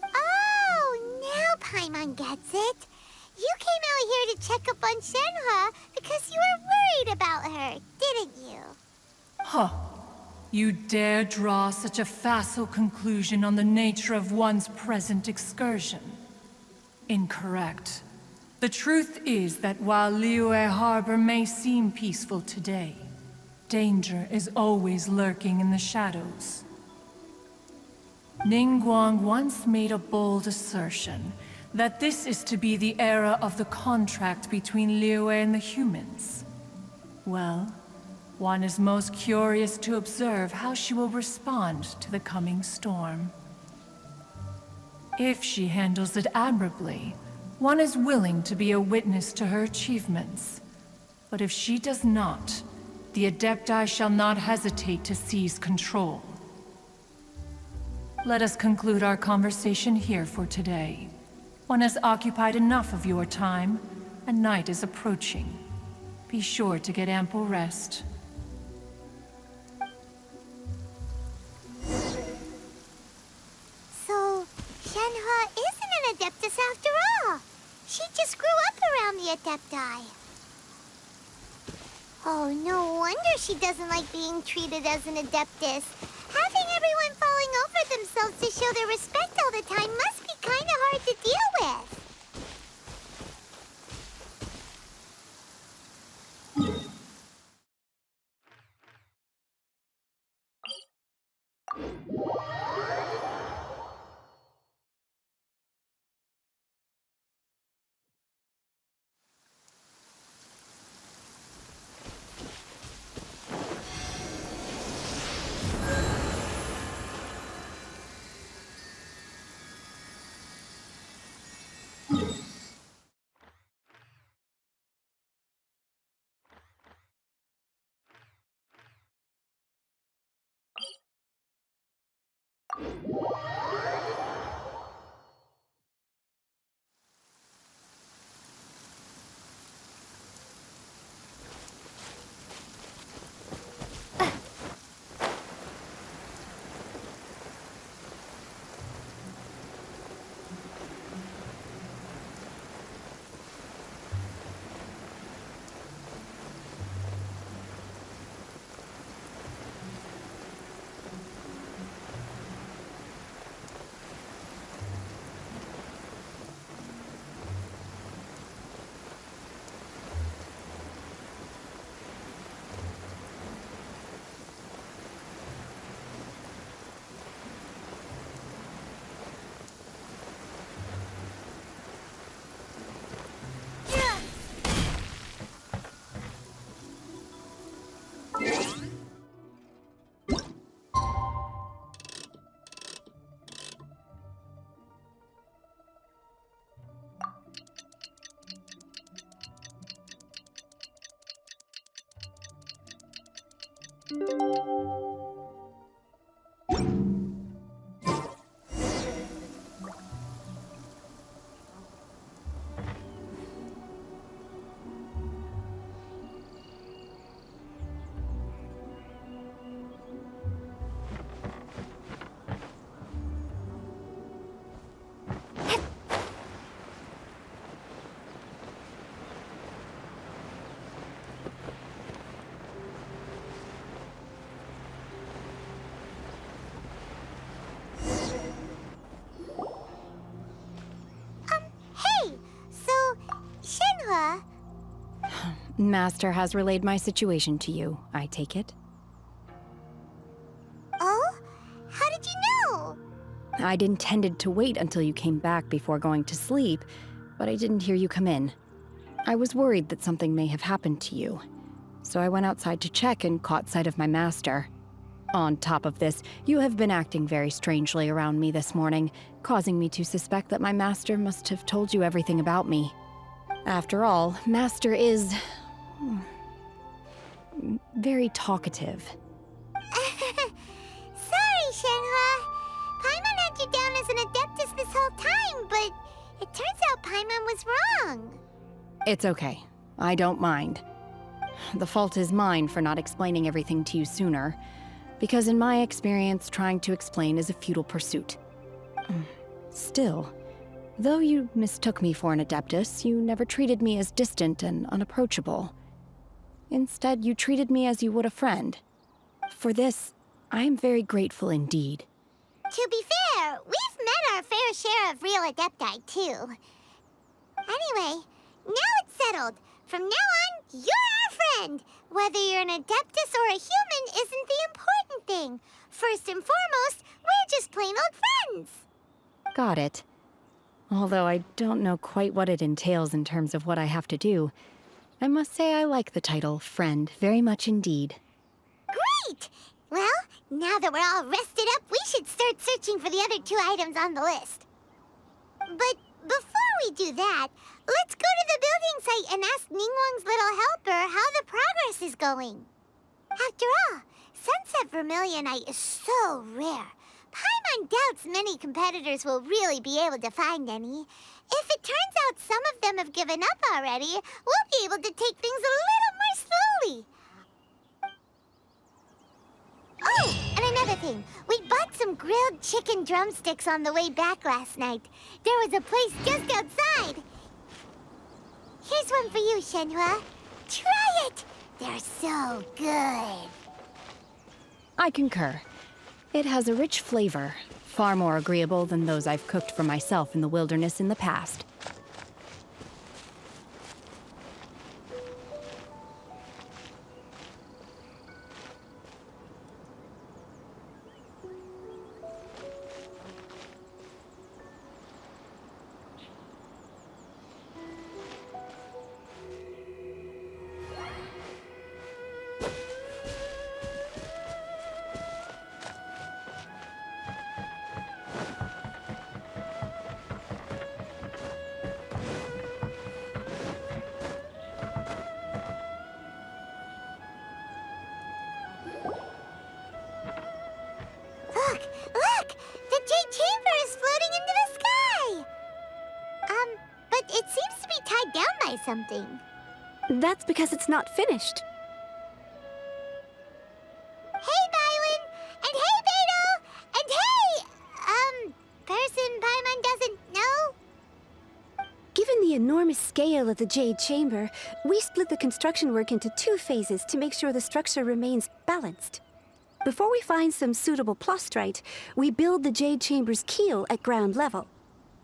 Oh, now Paimon gets it. You came out here to check up on Shenhe because you were worried about her, didn't you? Huh. You dare draw such a facile conclusion on the nature of one's present excursion? Incorrect. The truth is that while Liyue Harbor may seem peaceful today, danger is always lurking in the shadows. Ningguang once made a bold assertion that this is to be the era of the contract between Liyue and the humans. Well, one is most curious to observe how she will respond to the coming storm. If she handles it admirably, one is willing to be a witness to her achievements. But if she does not, the Adepti shall not hesitate to seize control. Let us conclude our conversation here for today. One has occupied enough of your time, and night is approaching. Be sure to get ample rest. So, Shenhe isn't an Adeptus after all. She just grew up around the Adepti. Oh, no wonder she doesn't like being treated as an Adeptus. Having everyone falling over themselves to show their respect all the time must be kind of hard to deal with. Master has relayed my situation to you, I take it? Oh? How did you know? I'd intended to wait until you came back before going to sleep, but I didn't hear you come in. I was worried that something may have happened to you, so I went outside to check and caught sight of my master. On top of this, you have been acting very strangely around me this morning, causing me to suspect that my master must have told you everything about me. After all, Master is very talkative. Sorry, Shenhe. Paimon had you down as an Adeptus this whole time, but it turns out Paimon was wrong. It's okay. I don't mind. The fault is mine for not explaining everything to you sooner, because in my experience, trying to explain is a futile pursuit. Still, though you mistook me for an Adeptus, you never treated me as distant and unapproachable. Instead, you treated me as you would a friend. For this, I am very grateful indeed. To be fair, we've met our fair share of real Adepti, too. Anyway, Now it's settled. From now on, you're our friend. Whether you're an Adeptus or a human isn't the important thing. First and foremost, we're just plain old friends. Got it. Although I don't know quite what it entails in terms of what I have to do, I must say I like the title Friend very much indeed. Great! Well, now that we're all rested up, we should start searching for the other 2 items on the list. But before we do that, let's go to the building site and ask Ningguang's little helper how the progress is going. After all, Sunset Vermilionite is so rare. Paimon doubts many competitors will really be able to find any. If it turns out some of them have given up already, we'll be able to take things a little more slowly. Oh, and another thing. We bought some grilled chicken drumsticks on the way back last night. There was a place just outside. Here's one for you, Shenhua. Try it! They're so good. I concur. It has a rich flavor, far more agreeable than those I've cooked for myself in the wilderness in the past. Look! The Jade Chamber is floating into the sky! But it seems to be tied down by something. That's because it's not finished. Hey, Bywin! And hey, Beto! And hey, person Paimon doesn't know? Given the enormous scale of the Jade Chamber, we split the construction work into 2 phases to make sure the structure remains balanced. Before we find some suitable plastrite, we build the Jade Chamber's keel at ground level.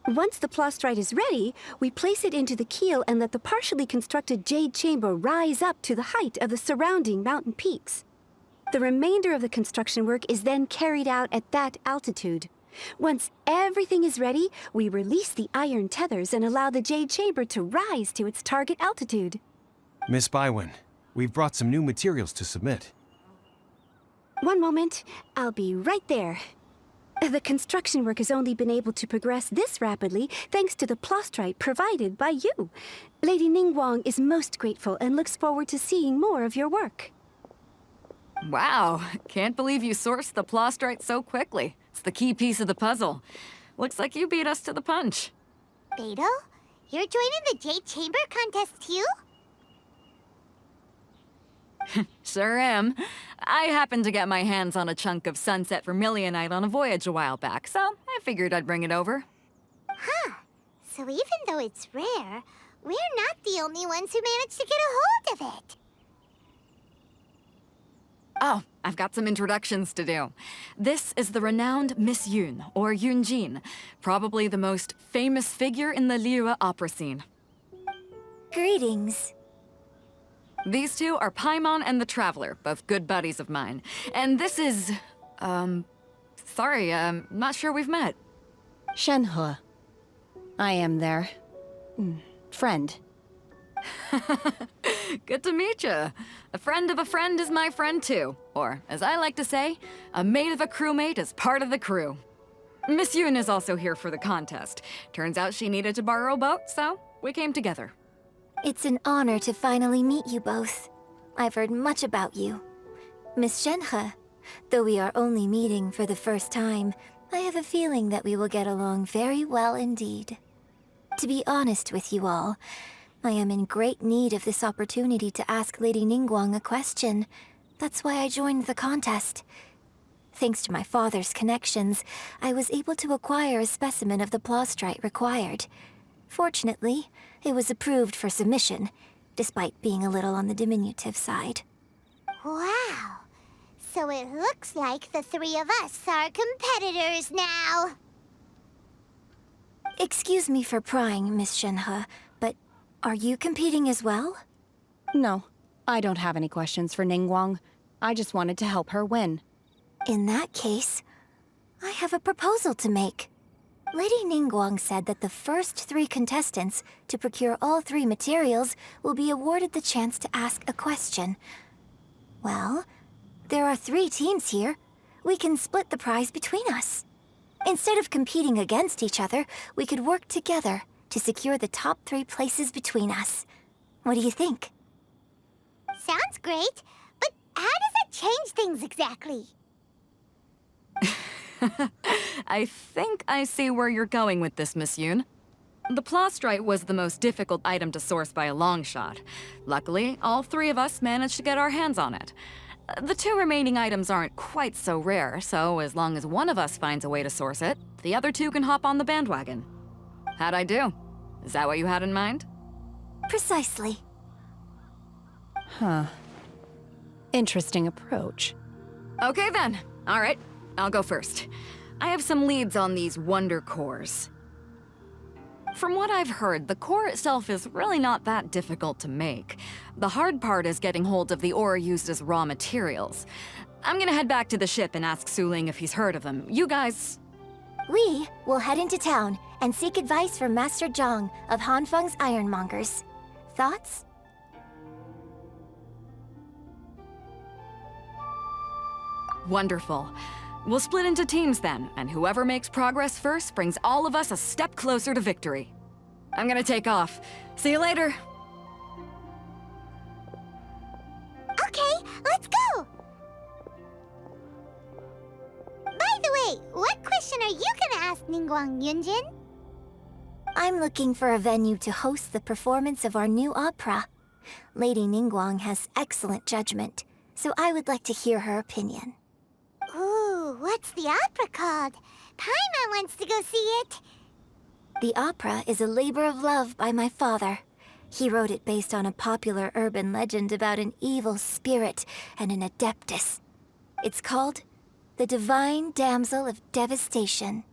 Once the plastrite is ready, we place it into the keel and let the partially constructed Jade Chamber rise up to the height of the surrounding mountain peaks. The remainder of the construction work is then carried out at that altitude. Once everything is ready, we release the iron tethers and allow the Jade Chamber to rise to its target altitude. Miss Bywin, we've brought some new materials to submit. One moment, I'll be right there. The construction work has only been able to progress this rapidly thanks to the plastrite provided by you. Lady Ningguang is most grateful and looks forward to seeing more of your work. Wow, can't believe you sourced the plastrite so quickly. It's the key piece of the puzzle. Looks like you beat us to the punch. Beto, you're joining the Jade Chamber contest too? Sure am. I happened to get my hands on a chunk of Sunset Vermilionite on a voyage a while back, so I figured I'd bring it over. Huh. So even though it's rare, we're not the only ones who managed to get a hold of it. Oh, I've got some introductions to do. This is the renowned Miss Yun, or Yunjin, probably the most famous figure in the Liyue opera scene. Greetings. These 2 are Paimon and the Traveler, both good buddies of mine. And this is... sorry, not sure we've met. Shenhe. I am their... friend. Good to meet you. A friend of a friend is my friend too. Or, as I like to say, a mate of a crewmate is part of the crew. Miss Yun is also here for the contest. Turns out she needed to borrow a boat, so we came together. It's an honor to finally meet you both. I've heard much about you. Miss Shenhe, though we are only meeting for the first time, I have a feeling that we will get along very well indeed. To be honest with you all, I am in great need of this opportunity to ask Lady Ningguang a question. That's why I joined the contest. Thanks to my father's connections, I was able to acquire a specimen of the plastrite required. Fortunately, it was approved for submission, despite being a little on the diminutive side. Wow. So it looks like the 3 of us are competitors now. Excuse me for prying, Miss Shenhe, but Are you competing as well? No, I don't have any questions for Ningguang. I just wanted to help her win. In that case, I have a proposal to make. Lady Ningguang said that the first 3 contestants to procure all 3 materials will be awarded the chance to ask a question. Well, there are 3 teams here. We can split the prize between us. Instead of competing against each other, we could work together to secure the top 3 places between us. What do you think? Sounds great, but how does that change things exactly? I think I see where you're going with this, Miss Yoon. The plastrite was the most difficult item to source by a long shot. Luckily, all 3 of us managed to get our hands on it. The 2 remaining items aren't quite so rare, so as long as one of us finds a way to source it, the other 2 can hop on the bandwagon. How'd I do? Is that what you had in mind? Precisely. Huh. Interesting approach. Okay then. All right, I'll go first. I have some leads on these wonder cores. From what I've heard, the core itself is really not that difficult to make. The hard part is getting hold of the ore used as raw materials. I'm gonna head back to the ship and ask Su-Ling if he's heard of them. You guys... We will head into town and seek advice from Master Zhang of Hanfeng's Ironmongers. Thoughts? Wonderful. We'll split into teams then, and whoever makes progress first brings all of us a step closer to victory. I'm gonna take off. See you later. Okay, let's go! By the way, what question are you gonna ask Ningguang, Yunjin? I'm looking for a venue to host the performance of our new opera. Lady Ningguang has excellent judgment, so I would like to hear her opinion. Ooh, what's the opera called? Paimon wants to go see it. The opera is a labor of love by my father. He wrote it based on a popular urban legend about an evil spirit and an adeptus. It's called The Divine Damsel of Devastation.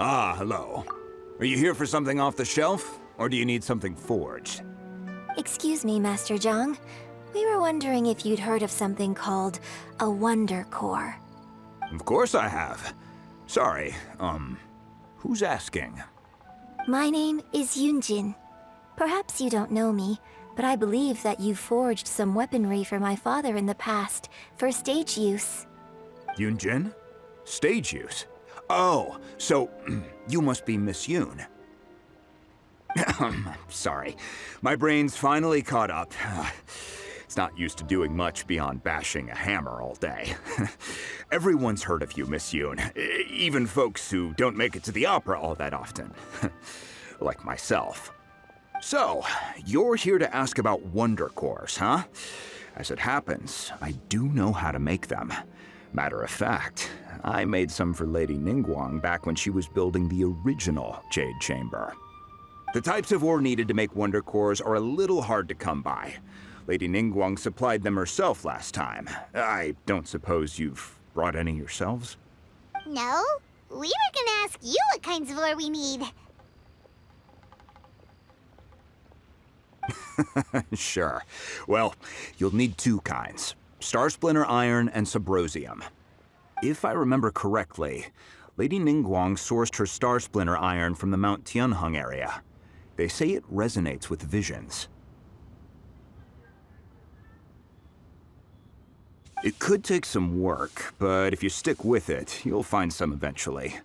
Ah, hello. Are you here for something off the shelf, or do you need something forged? Excuse me, Master Zhang. We were wondering if you'd heard of something called a Wonder Core. Of course I have. Sorry, who's asking? My name is Yunjin. Perhaps you don't know me, but I believe that you forged some weaponry for my father in the past, for stage use. Yunjin? Stage use? Oh, so you must be Miss Yoon. Sorry, my brain's finally caught up. It's not used to doing much beyond bashing a hammer all day. Everyone's heard of you, Miss Yoon, even folks who don't make it to the opera all that often. Like myself. So, you're here to ask about Wonder Cores, huh? As it happens, I do know how to make them. Matter of fact, I made some for Lady Ningguang back when she was building the original Jade Chamber. The types of ore needed to make Wonder Cores are a little hard to come by. Lady Ningguang supplied them herself last time. I don't suppose you've brought any yourselves? No, we were gonna ask you what kinds of ore we need. Sure. Well, you'll need 2 kinds. Star Splinter Iron and Subrosium. If I remember correctly, Lady Ningguang sourced her Star Splinter Iron from the Mount Tianheng area. They say it resonates with visions. It could take some work, but if you stick with it, you'll find some eventually.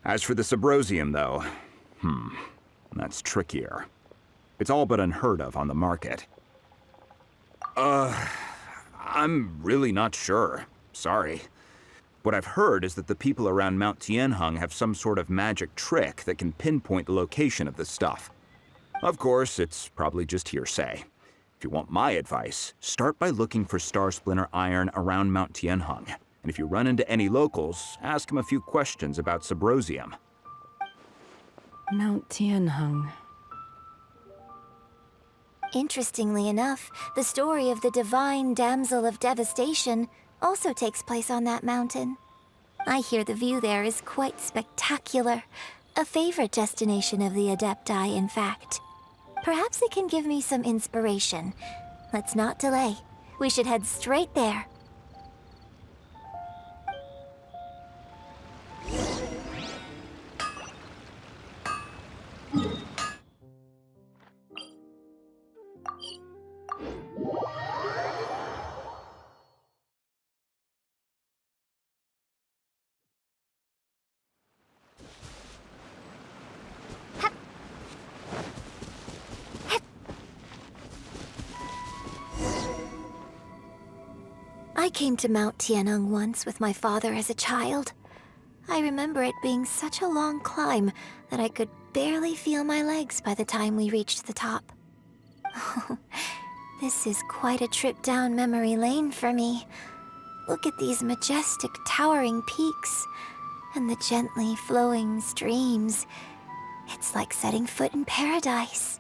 As for the Subrosium, though, that's trickier. It's all but unheard of on the market. I'm really not sure. Sorry. What I've heard is that the people around Mount Tianheng have some sort of magic trick that can pinpoint the location of the stuff. Of course, it's probably just hearsay. If you want my advice, start by looking for Star Splinter iron around Mount Tianheng. And if you run into any locals, ask them a few questions about Subrosium. Mount Tianheng. Interestingly enough, the story of the divine Damsel of Devastation also takes place on that mountain. I hear the view there is quite spectacular. A favorite destination of the Adepti, in fact. Perhaps it can give me some inspiration. Let's not delay. We should head straight there. I came to Mount Tianheng once with my father as a child. I remember it being such a long climb that I could barely feel my legs by the time we reached the top. This is quite a trip down memory lane for me. Look at these majestic towering peaks and the gently flowing streams. It's like setting foot in paradise.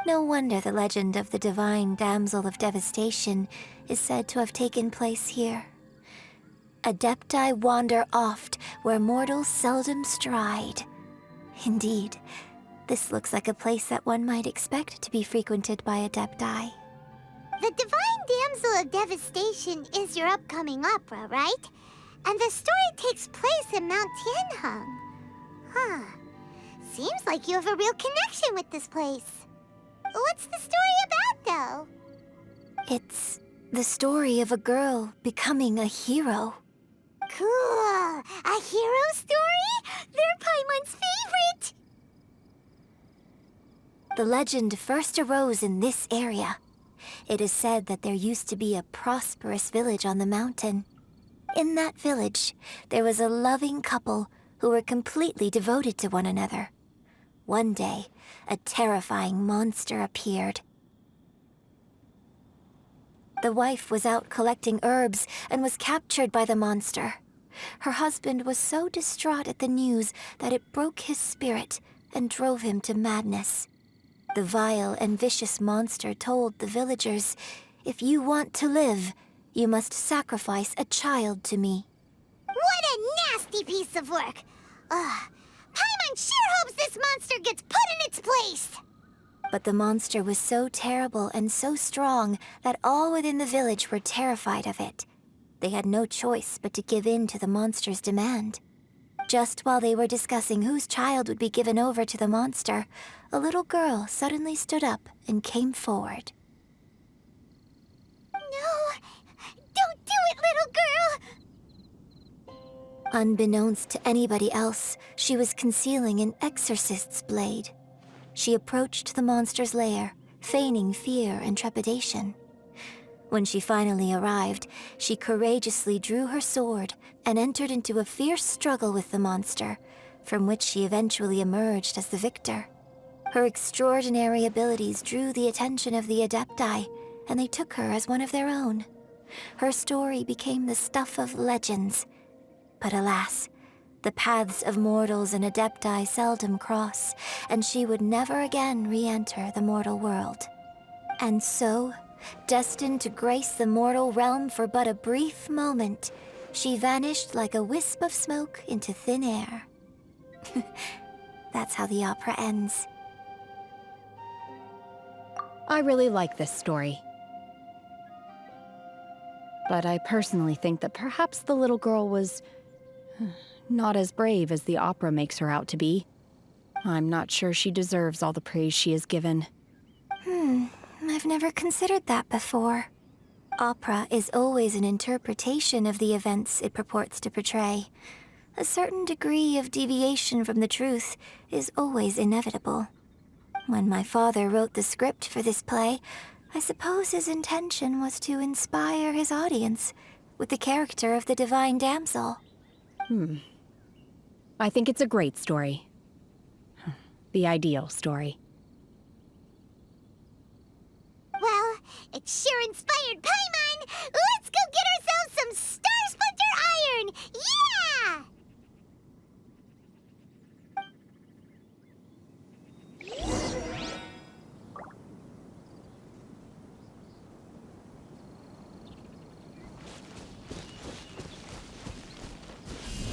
No wonder the legend of the divine Damsel of Devastation is said to have taken place here. Adepti wander oft where mortals seldom stride. Indeed, this looks like a place that one might expect to be frequented by Adepti. The Divine Damsel of Devastation is your upcoming opera, right? And the story takes place in Mount Tianheng. Huh. Seems like you have a real connection with this place. What's the story about, though? It's the story of a girl becoming a hero. Cool! A hero story? They're Paimon's favorite! The legend first arose in this area. It is said that there used to be a prosperous village on the mountain. In that village, there was a loving couple who were completely devoted to one another. One day, a terrifying monster appeared. The wife was out collecting herbs and was captured by the monster. Her husband was so distraught at the news that it broke his spirit and drove him to madness. The vile and vicious monster told the villagers, "If you want to live, you must sacrifice a child to me." What a nasty piece of work! Paimon sure hopes this monster gets put in its place! But the monster was so terrible and so strong that all within the village were terrified of it. They had no choice but to give in to the monster's demand. Just while they were discussing whose child would be given over to the monster, a little girl suddenly stood up and came forward. No! Don't do it, little girl! Unbeknownst to anybody else, she was concealing an exorcist's blade. She approached the monster's lair, feigning fear and trepidation. When she finally arrived, she courageously drew her sword and entered into a fierce struggle with the monster, from which she eventually emerged as the victor. Her extraordinary abilities drew the attention of the Adepti, and they took her as one of their own. Her story became the stuff of legends. But alas, the paths of mortals and Adepti seldom cross, and she would never again re-enter the mortal world. And so, destined to grace the mortal realm for but a brief moment, she vanished like a wisp of smoke into thin air. That's how the opera ends. I really like this story. But I personally think that perhaps the little girl was not as brave as the opera makes her out to be. I'm not sure she deserves all the praise she is given. I've never considered that before. Opera is always an interpretation of the events it purports to portray. A certain degree of deviation from the truth is always inevitable. When my father wrote the script for this play, I suppose his intention was to inspire his audience with the character of the divine damsel. I think it's a great story. The ideal story. Well, it sure inspired Paimon! Let's go get ourselves some Star Splinter Iron! Yeah!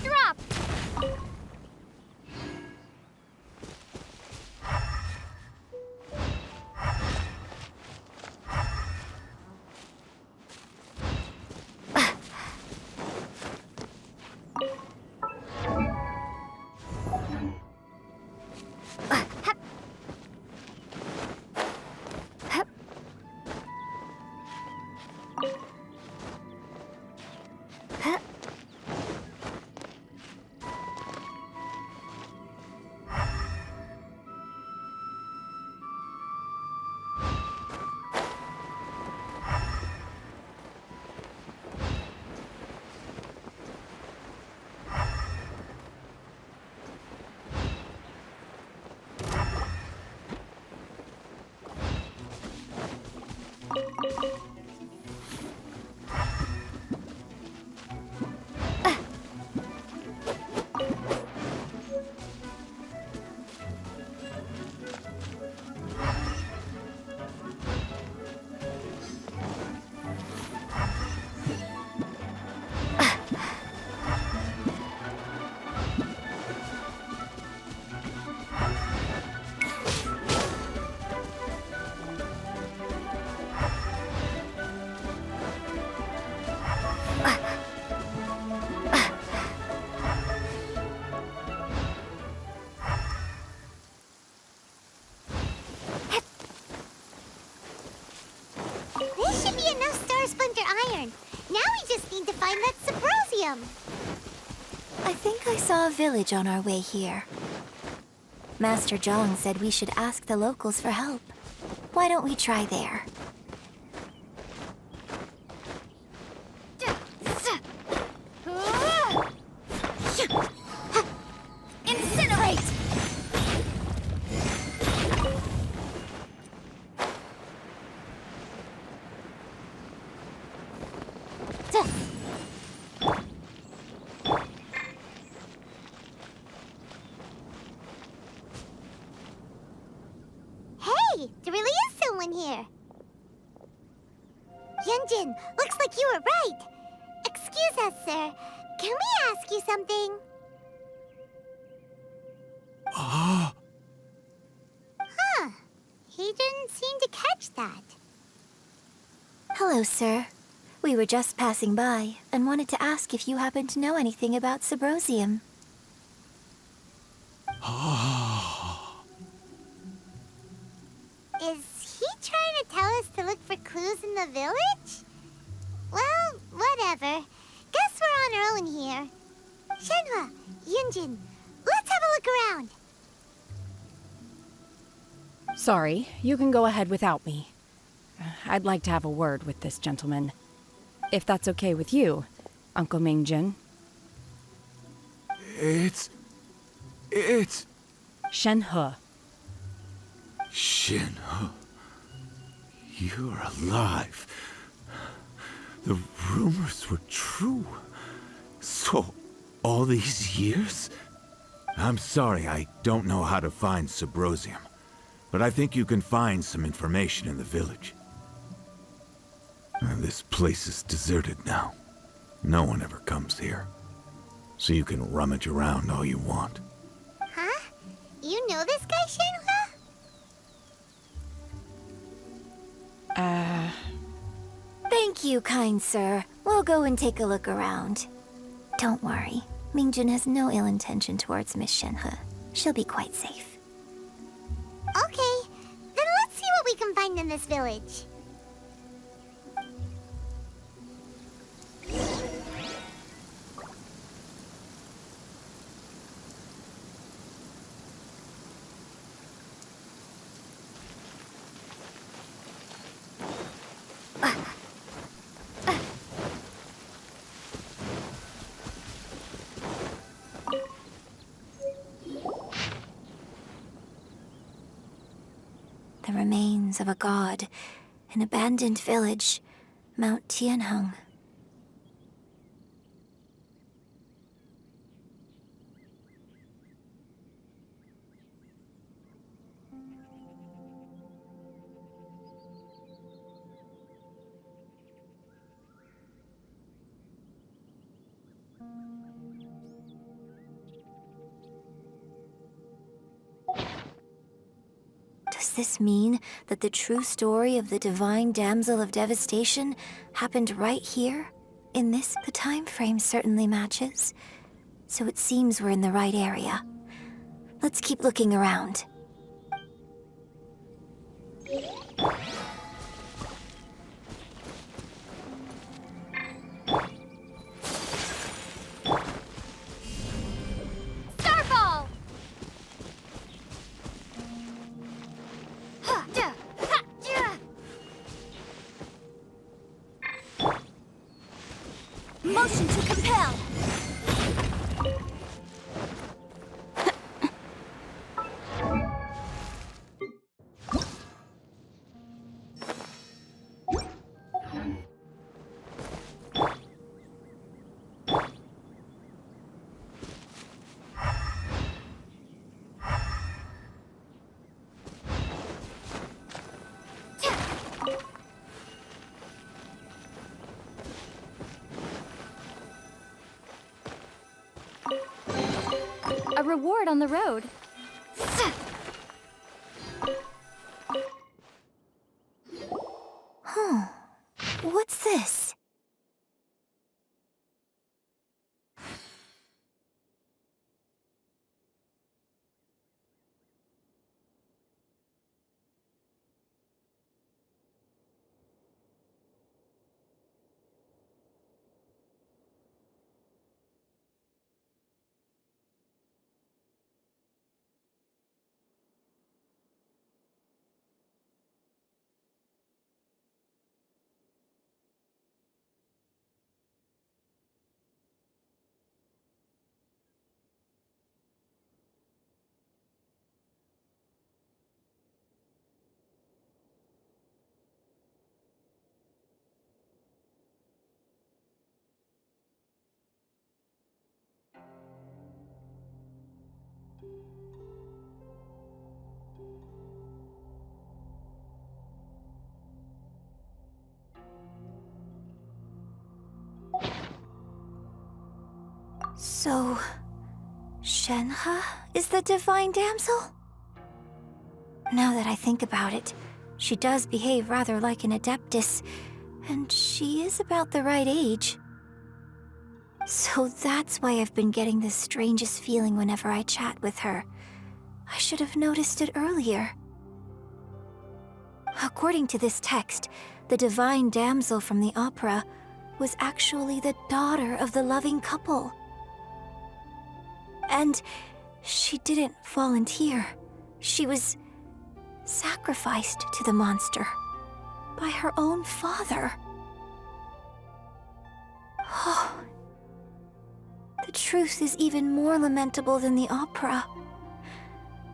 Drop! This should be enough Star Splinter Iron. Now we just need to find that Subrosium. I think I saw a village on our way here. Master Zhang said we should ask the locals for help. Why don't we try there? Incinerate! Hey, there really is someone here. Yunjin, looks like you were right. Excuse us, sir. Can we ask you something? Huh. He didn't seem to catch that. Hello, sir. We were just passing by and wanted to ask if you happen to know anything about Subrosium. Is he trying to tell us to look for clues in the village? Well, whatever. Guess we're on our own here. Shenhua, Yunjin, let's have a look around. Sorry, you can go ahead without me. I'd like to have a word with this gentleman. If that's okay with you, Uncle Mingjin. It's... Shenhe. Shenhe. You're alive. The rumors were true. So, all these years? I'm sorry, I don't know how to find Subrosium. But I think you can find some information in the village. And this place is deserted now. No one ever comes here. So you can rummage around all you want. Huh? You know this guy, Shenhua? Thank you, kind sir. We'll go and take a look around. Don't worry. Mingjin has no ill intention towards Miss Shenhe. She'll be quite safe. Okay, then let's see what we can find in this village. The remains of a god, an abandoned village, Mount Tianheng. Does this mean that the true story of the divine Damsel of Devastation happened right here? In this, the time frame certainly matches. So it seems we're in the right area. Let's keep looking around. Starfall! Motion to compel! A reward on the road. Huh. What's this? So, Shenhe is the divine damsel? Now that I think about it, she does behave rather like an adeptus, and she is about the right age. So that's why I've been getting the strangest feeling whenever I chat with her. I should have noticed it earlier. According to this text, the divine damsel from the opera was actually the daughter of the loving couple. And she didn't volunteer. She was sacrificed to the monster by her own father. Oh, the truth is even more lamentable than the opera.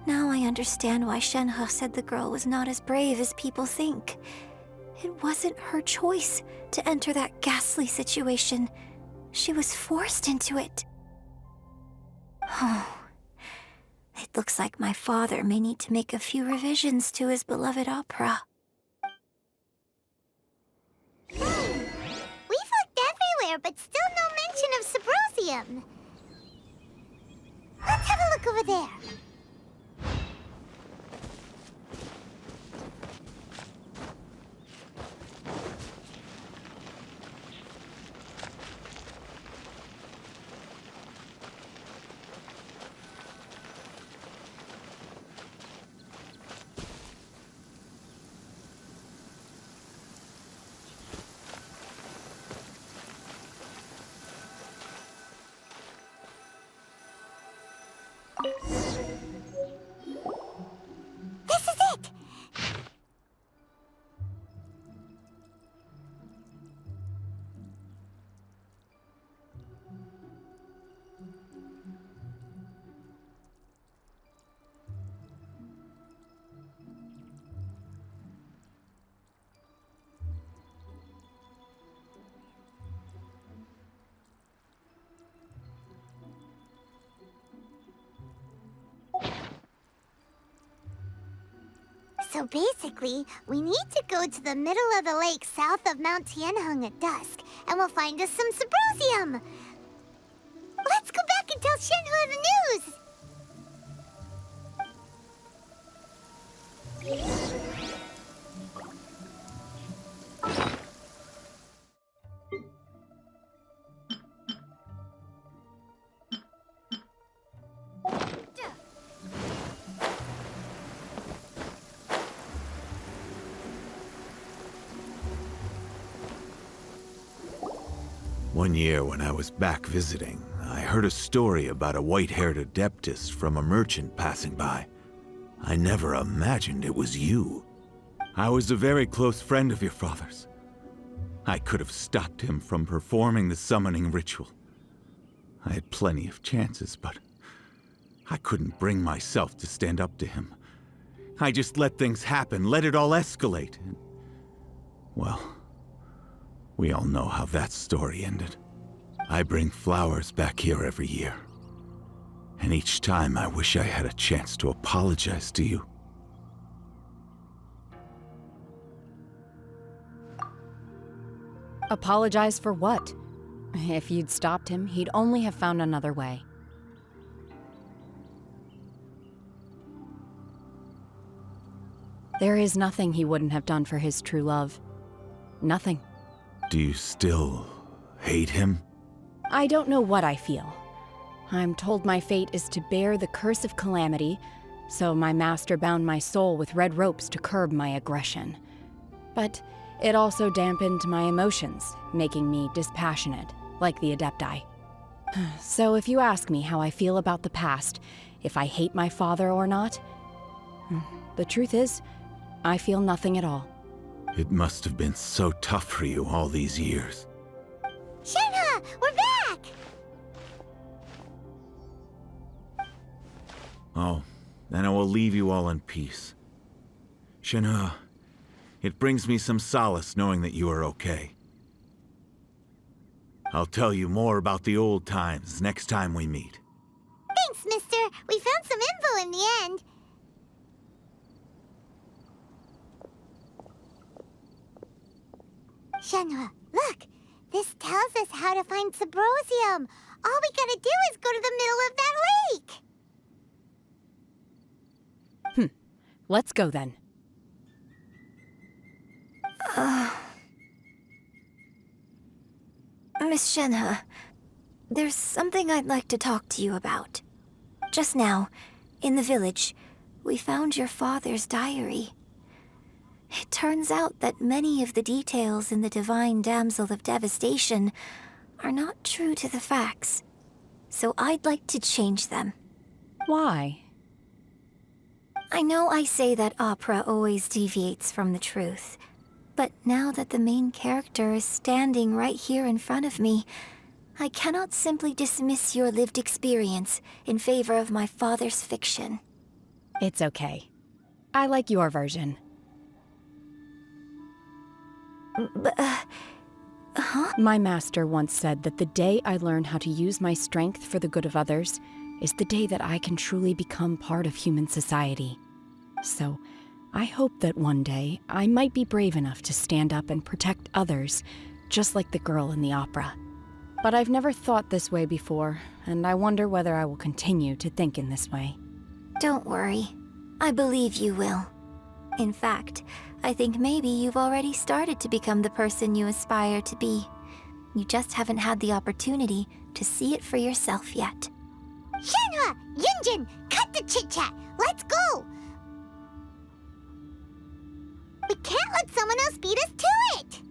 Now I understand why Shenhe said the girl was not as brave as people think. It wasn't her choice to enter that ghastly situation. She was forced into it. Oh, it looks like my father may need to make a few revisions to his beloved opera. We've looked everywhere, but still no mention of Subrosium. Let's have a look over there. So basically, we need to go to the middle of the lake south of Mount Tianheng at dusk, and we'll find us some Symposium. Let's go back and tell Shenhe the news! One year when I was back visiting, I heard a story about a white-haired adeptus from a merchant passing by. I never imagined it was you. I was a very close friend of your father's. I could have stopped him from performing the summoning ritual. I had plenty of chances, but I couldn't bring myself to stand up to him. I just let things happen, let it all escalate. And, well, we all know how that story ended. I bring flowers back here every year. And each time I wish I had a chance to apologize to you. Apologize for what? If you'd stopped him, he'd only have found another way. There is nothing he wouldn't have done for his true love. Nothing. Do you still hate him? I don't know what I feel. I'm told my fate is to bear the curse of calamity, so my master bound my soul with red ropes to curb my aggression. But it also dampened my emotions, making me dispassionate, like the Adepti. So if you ask me how I feel about the past, if I hate my father or not, the truth is, I feel nothing at all. It must have been so tough for you all these years. Shenhe, we're back! Oh, then I will leave you all in peace. Shenhe, it brings me some solace knowing that you are okay. I'll tell you more about the old times next time we meet. Thanks, mister. We found some info in the end. Shenhe, look! This tells us how to find Symposium. All we gotta do is go to the middle of that lake! Let's go then. Miss Shenhe, there's something I'd like to talk to you about. Just now, in the village, we found your father's diary. It turns out that many of the details in the divine Damsel of Devastation are not true to the facts. So I'd like to change them. Why? I know I say that opera always deviates from the truth, but now that the main character is standing right here in front of me, I cannot simply dismiss your lived experience in favor of my father's fiction. It's okay. I like your version. My master once said that the day I learn how to use my strength for the good of others is the day that I can truly become part of human society. So, I hope that one day I might be brave enough to stand up and protect others, just like the girl in the opera. But I've never thought this way before, and I wonder whether I will continue to think in this way. Don't worry. I believe you will. In fact, I think maybe you've already started to become the person you aspire to be. You just haven't had the opportunity to see it for yourself yet. Shenhe! Yunjin! Cut the chit-chat! Let's go! We can't let someone else beat us to it!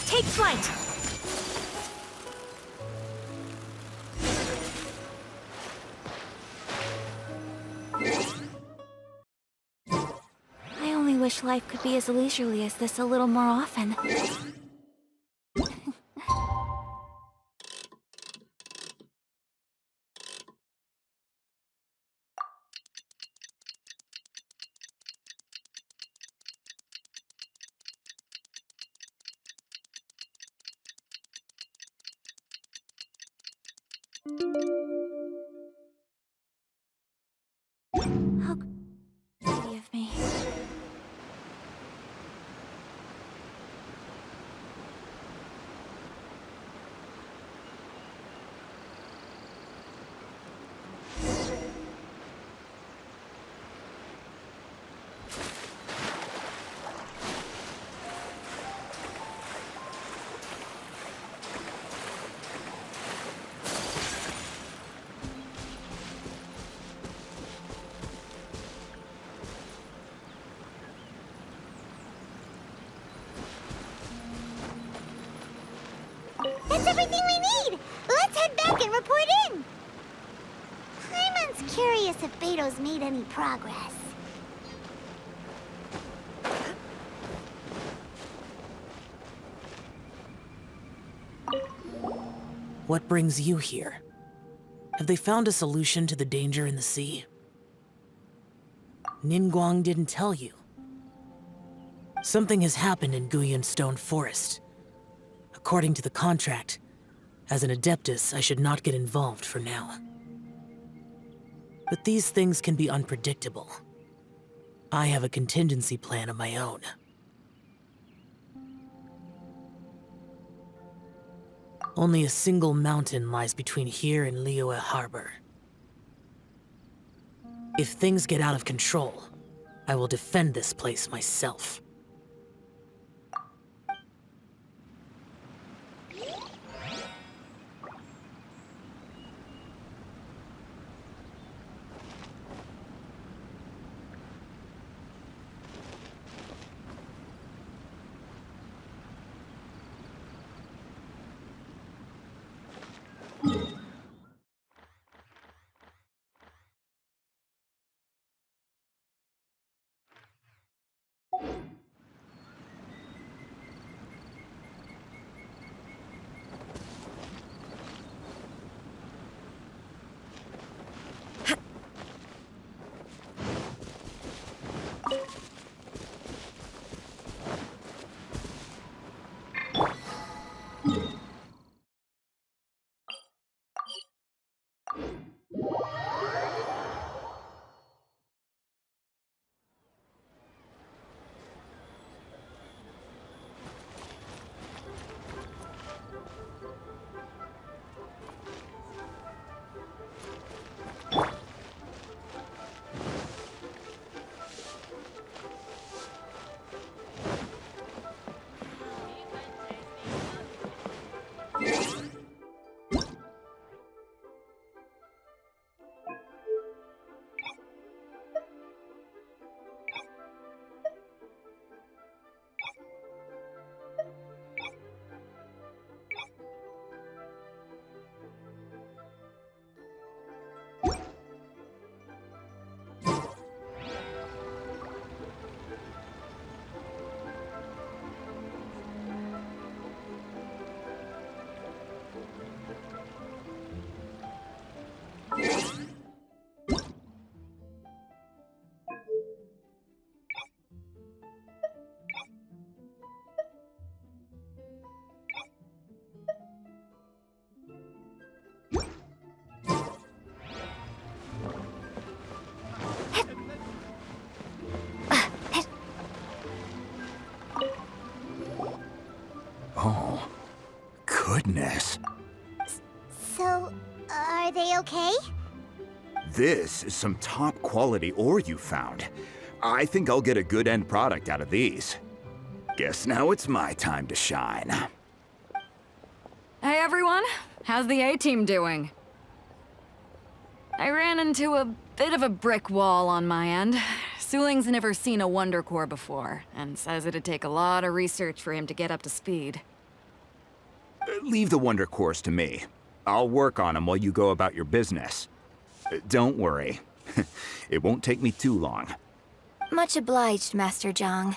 Take flight! wish life could be as leisurely as this a little more often. How greedy of me. That's everything we need! Let's head back and report in! Paimon's curious if Beto's made any progress. What brings you here? Have they found a solution to the danger in the sea? Ningguang didn't tell you. Something has happened in Guyun Stone Forest. According to the contract, as an Adeptus, I should not get involved for now. But these things can be unpredictable. I have a contingency plan of my own. Only a single mountain lies between here and Liyue Harbor. If things get out of control, I will defend this place myself. Oh, goodness. So, are they okay? This is some top-quality ore you found. I think I'll get a good end product out of these. Guess now it's my time to shine. Hey everyone, how's the A-team doing? I ran into a bit of a brick wall on my end. Suling's never seen a Wonder Core before, and says it'd take a lot of research for him to get up to speed. Leave the Wonder Cores to me. I'll work on them while you go about your business. Don't worry. It won't take me too long. Much obliged, Master Zhang.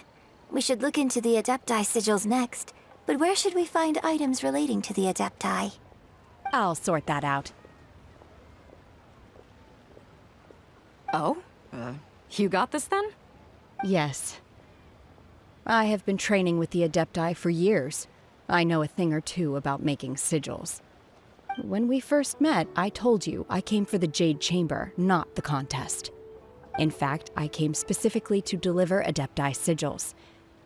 We should look into the Adepti sigils next, but where should we find items relating to the Adepti? I'll sort that out. Oh? You got this then? Yes. I have been training with the Adepti for years. I know a thing or two about making sigils. When we first met, I told you I came for the Jade Chamber, not the contest. In fact, I came specifically to deliver Adepti sigils.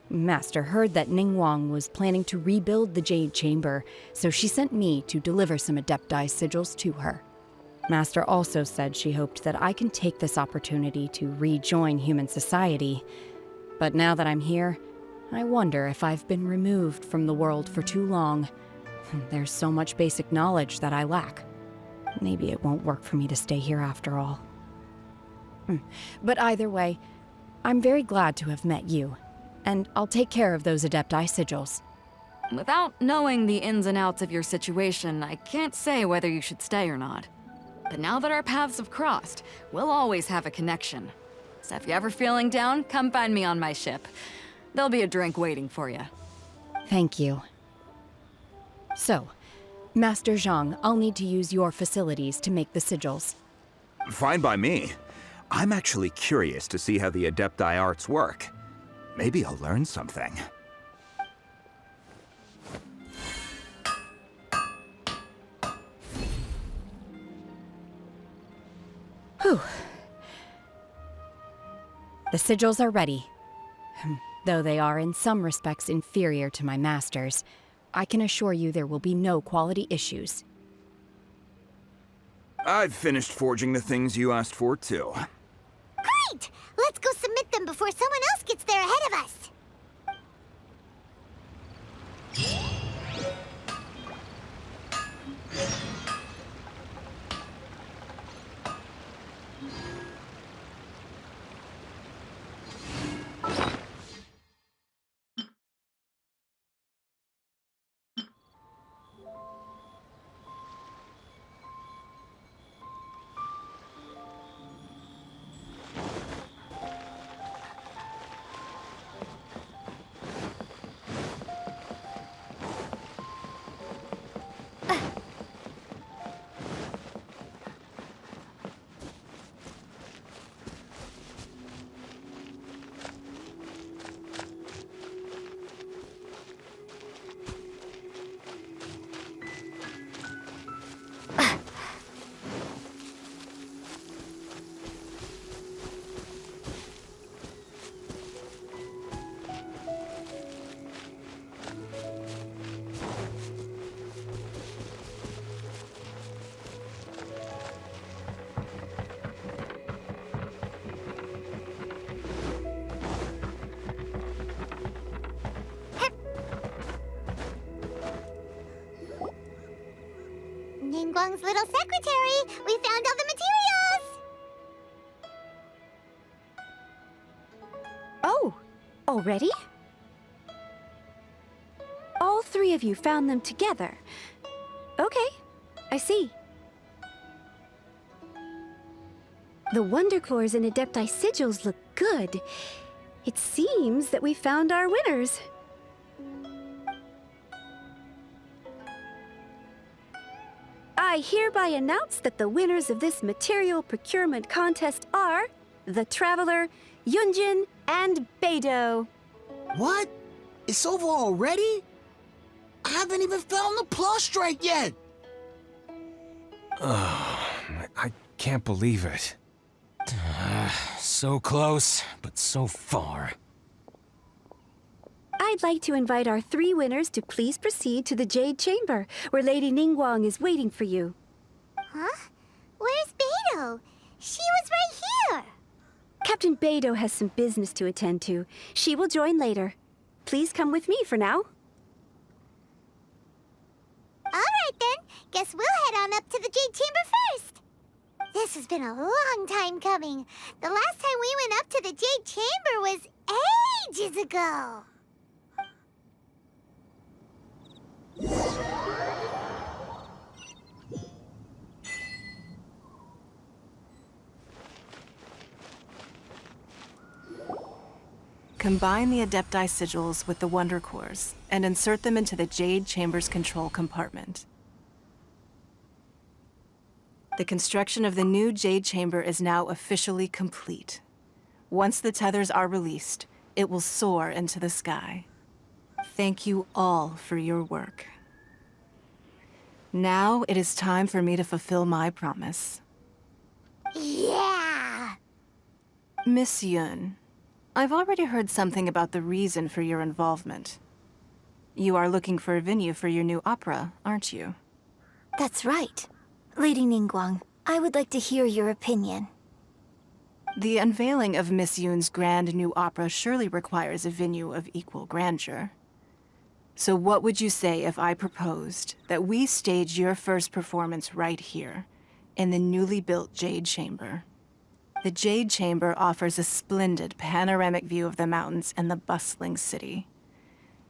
Master heard that Ningguang was planning to rebuild the Jade Chamber, so she sent me to deliver some Adepti sigils to her. Master also said she hoped that I can take this opportunity to rejoin human society. But now that I'm here, I wonder if I've been removed from the world for too long. There's so much basic knowledge that I lack. Maybe it won't work for me to stay here after all. But either way, I'm very glad to have met you, and I'll take care of those Adepti sigils. Without knowing the ins and outs of your situation, I can't say whether you should stay or not. But now that our paths have crossed, we'll always have a connection. So if you're ever feeling down, come find me on my ship. There'll be a drink waiting for you. Thank you. So, Master Zhang, I'll need to use your facilities to make the sigils. Fine by me. I'm actually curious to see how the Adepti arts work. Maybe I'll learn something. Whew. The sigils are ready. Though they are in some respects inferior to my master's, I can assure you there will be no quality issues. I've finished forging the things you asked for, too. Great! Let's go submit them before someone else gets there ahead of us. Ningguang's little secretary! We found all the materials! Oh, already? All three of you found them together. Okay, I see. The Wonder Cores and Adepti sigils look good. It seems that we found our winners. I hereby announce that the winners of this material procurement contest are the Traveler, Yunjin, and Beidou. What? It's over already? I haven't even found the Plustrate yet! I can't believe it. So close, but so far. I'd like to invite our three winners to please proceed to the Jade Chamber, where Lady Ningguang is waiting for you. Huh? Where's Beidou? She was right here! Captain Beidou has some business to attend to. She will join later. Please come with me for now. Alright then, guess we'll head on up to the Jade Chamber first. This has been a long time coming. The last time we went up to the Jade Chamber was ages ago. Combine the Adepti sigils with the Wonder Cores and insert them into the Jade Chamber's control compartment. The construction of the new Jade Chamber is now officially complete. Once the tethers are released, it will soar into the sky. Thank you all for your work. Now it is time for me to fulfill my promise. Yeah! Miss Yun, I've already heard something about the reason for your involvement. You are looking for a venue for your new opera, aren't you? That's right. Lady Ningguang, I would like to hear your opinion. The unveiling of Miss Yun's grand new opera surely requires a venue of equal grandeur. So what would you say if I proposed that we stage your first performance right here, in the newly built Jade Chamber? The Jade Chamber offers a splendid panoramic view of the mountains and the bustling city.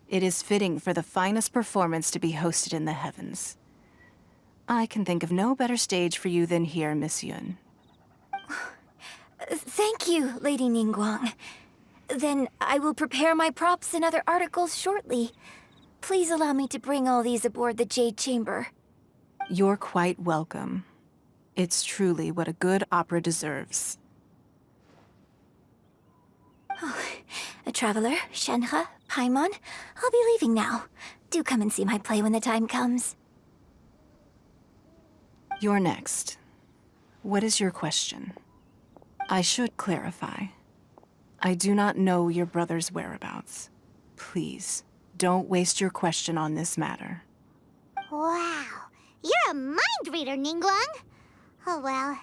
It is fitting for the finest performance to be hosted in the heavens. I can think of no better stage for you than here, Miss Yun. Thank you, Lady Ningguang. Then I will prepare my props and other articles shortly. Please allow me to bring all these aboard the Jade Chamber. You're quite welcome. It's truly what a good opera deserves. Oh, a traveler, Shenhe, Paimon, I'll be leaving now. Do come and see my play when the time comes. You're next. What is your question? I should clarify. I do not know your brother's whereabouts. Please, don't waste your question on this matter. Wow, you're a mind reader, Ningguang. Oh well,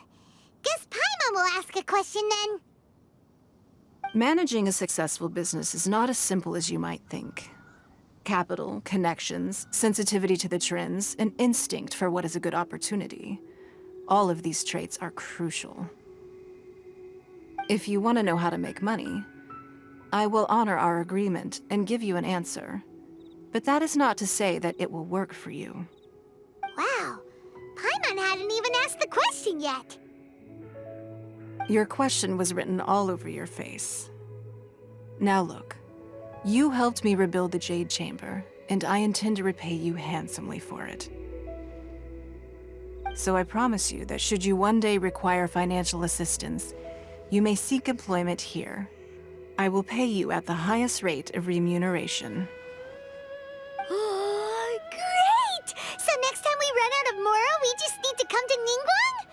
guess Paimon will ask a question then. Managing a successful business is not as simple as you might think. Capital, connections, sensitivity to the trends, and instinct for what is a good opportunity. All of these traits are crucial. If you want to know how to make money, I will honor our agreement and give you an answer. But that is not to say that it will work for you. Wow, Paimon hadn't even asked the question yet. Your question was written all over your face. Now look, you helped me rebuild the Jade Chamber, and I intend to repay you handsomely for it. So I promise you that should you one day require financial assistance, you may seek employment here. I will pay you at the highest rate of remuneration. Oh, great! So next time we run out of Moro, we just need to come to Ningguang?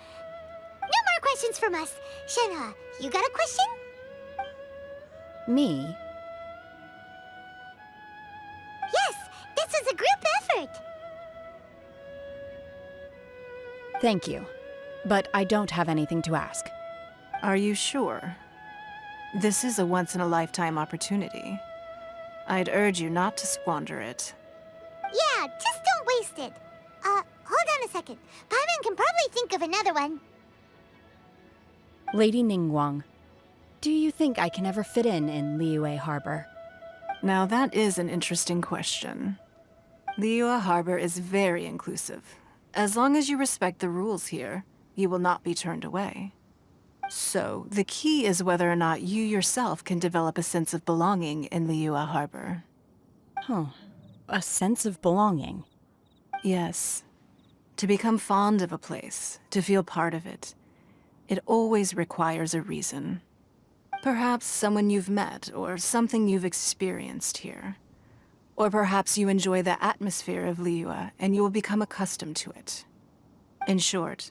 No more questions from us. Shenhe, you got a question? Me? Yes, this is a group effort. Thank you. But I don't have anything to ask. Are you sure? This is a once-in-a-lifetime opportunity. I'd urge you not to squander it. Yeah, just don't waste it. Hold on a second. Paimon can probably think of another one. Lady Ningguang, do you think I can ever fit in Liyue Harbor? Now that is an interesting question. Liyue Harbor is very inclusive. As long as you respect the rules here, you will not be turned away. So, the key is whether or not you yourself can develop a sense of belonging in Liyue Harbor. Huh. A sense of belonging? Yes. To become fond of a place, to feel part of it, it always requires a reason. Perhaps someone you've met, or something you've experienced here. Or perhaps you enjoy the atmosphere of Liyue, and you will become accustomed to it. In short,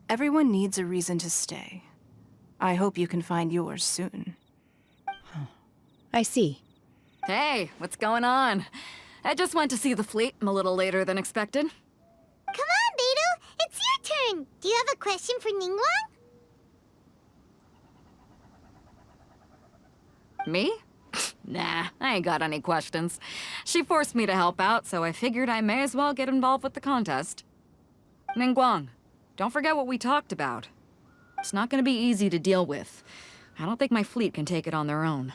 everyone needs a reason to stay. I hope you can find yours soon. I see. Hey, what's going on? I just went to see the fleet. I'm a little later than expected. Come on, Beidou! It's your turn! Do you have a question for Ningguang? Me? Nah, I ain't got any questions. She forced me to help out, so I figured I may as well get involved with the contest. Ningguang, don't forget what we talked about. It's not gonna be easy to deal with. I don't think my fleet can take it on their own.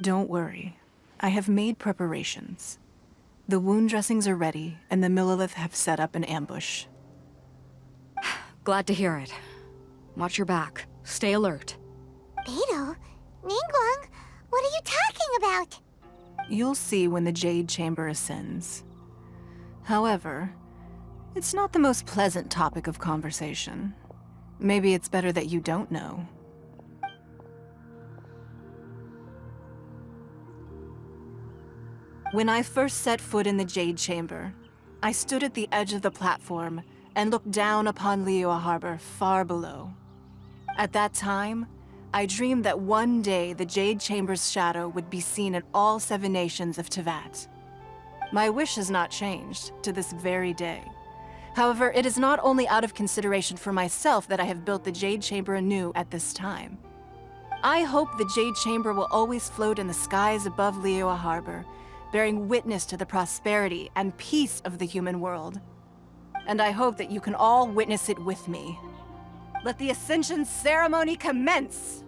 Don't worry. I have made preparations. The wound dressings are ready, and the Millilith have set up an ambush. Glad to hear it. Watch your back. Stay alert. Beidou? Ningguang? What are you talking about? You'll see when the Jade Chamber ascends. However, it's not the most pleasant topic of conversation. Maybe it's better that you don't know. When I first set foot in the Jade Chamber, I stood at the edge of the platform and looked down upon Liyue Harbor far below. At that time, I dreamed that one day the Jade Chamber's shadow would be seen in all 7 nations of Teyvat. My wish has not changed to this very day. However, it is not only out of consideration for myself that I have built the Jade Chamber anew at this time. I hope the Jade Chamber will always float in the skies above Liyue Harbor, bearing witness to the prosperity and peace of the human world. And I hope that you can all witness it with me. Let the Ascension ceremony commence!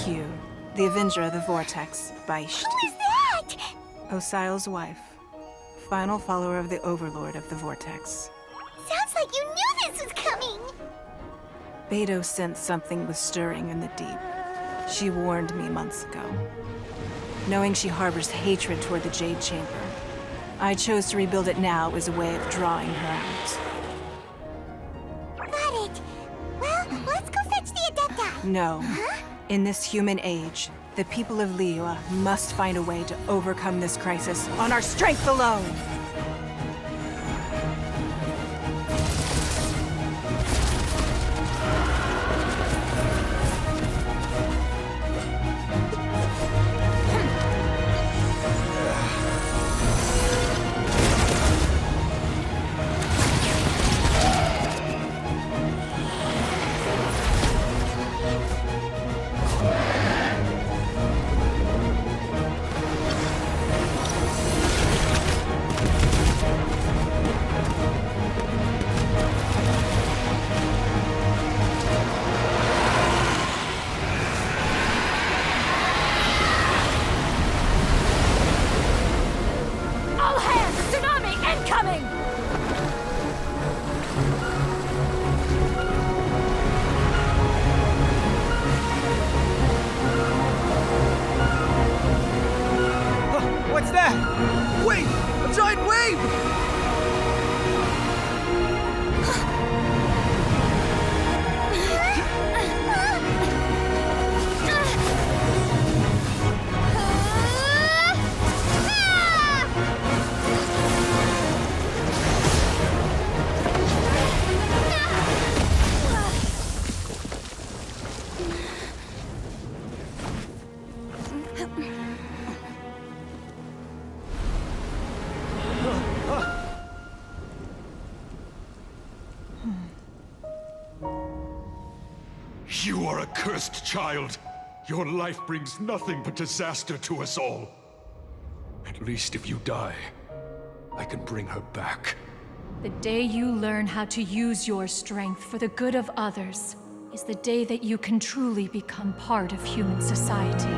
Q, the Avenger of the Vortex, by Jade. Who is that? Osial's wife, final follower of the Overlord of the Vortex. Sounds like you knew this was coming! Beidou sensed something was stirring in the deep. She warned me months ago. Knowing she harbors hatred toward the Jade Chamber, I chose to rebuild it now as a way of drawing her out. Got it. Well, let's go fetch the Adepti. No. Huh? In this human age, the people of Liyue must find a way to overcome this crisis on our strength alone! You are a cursed child. Your life brings nothing but disaster to us all. At least if you die, I can bring her back. The day you learn how to use your strength for the good of others is the day that you can truly become part of human society.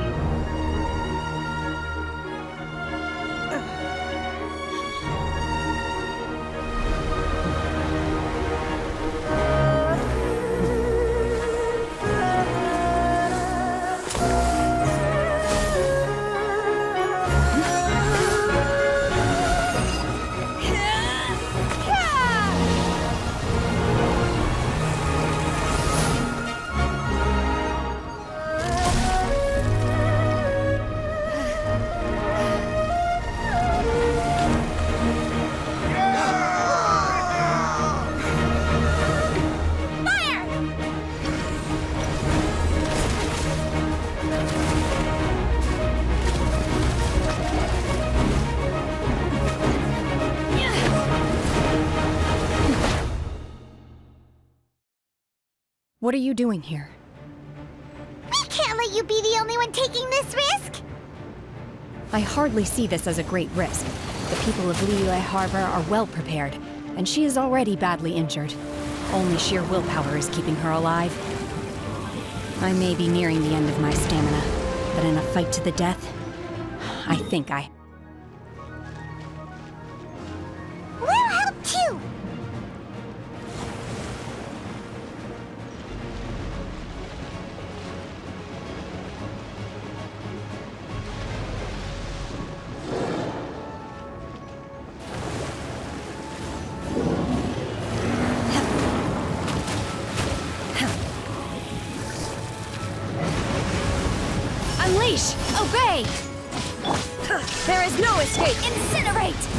What are you doing here? We can't let you be the only one taking this risk! I hardly see this as a great risk. The people of Liyue Harbor are well prepared, and she is already badly injured. Only sheer willpower is keeping her alive. I may be nearing the end of my stamina, but in a fight to the death, I think I... We'll help too! Unleash! Obey! There is no escape! Incinerate!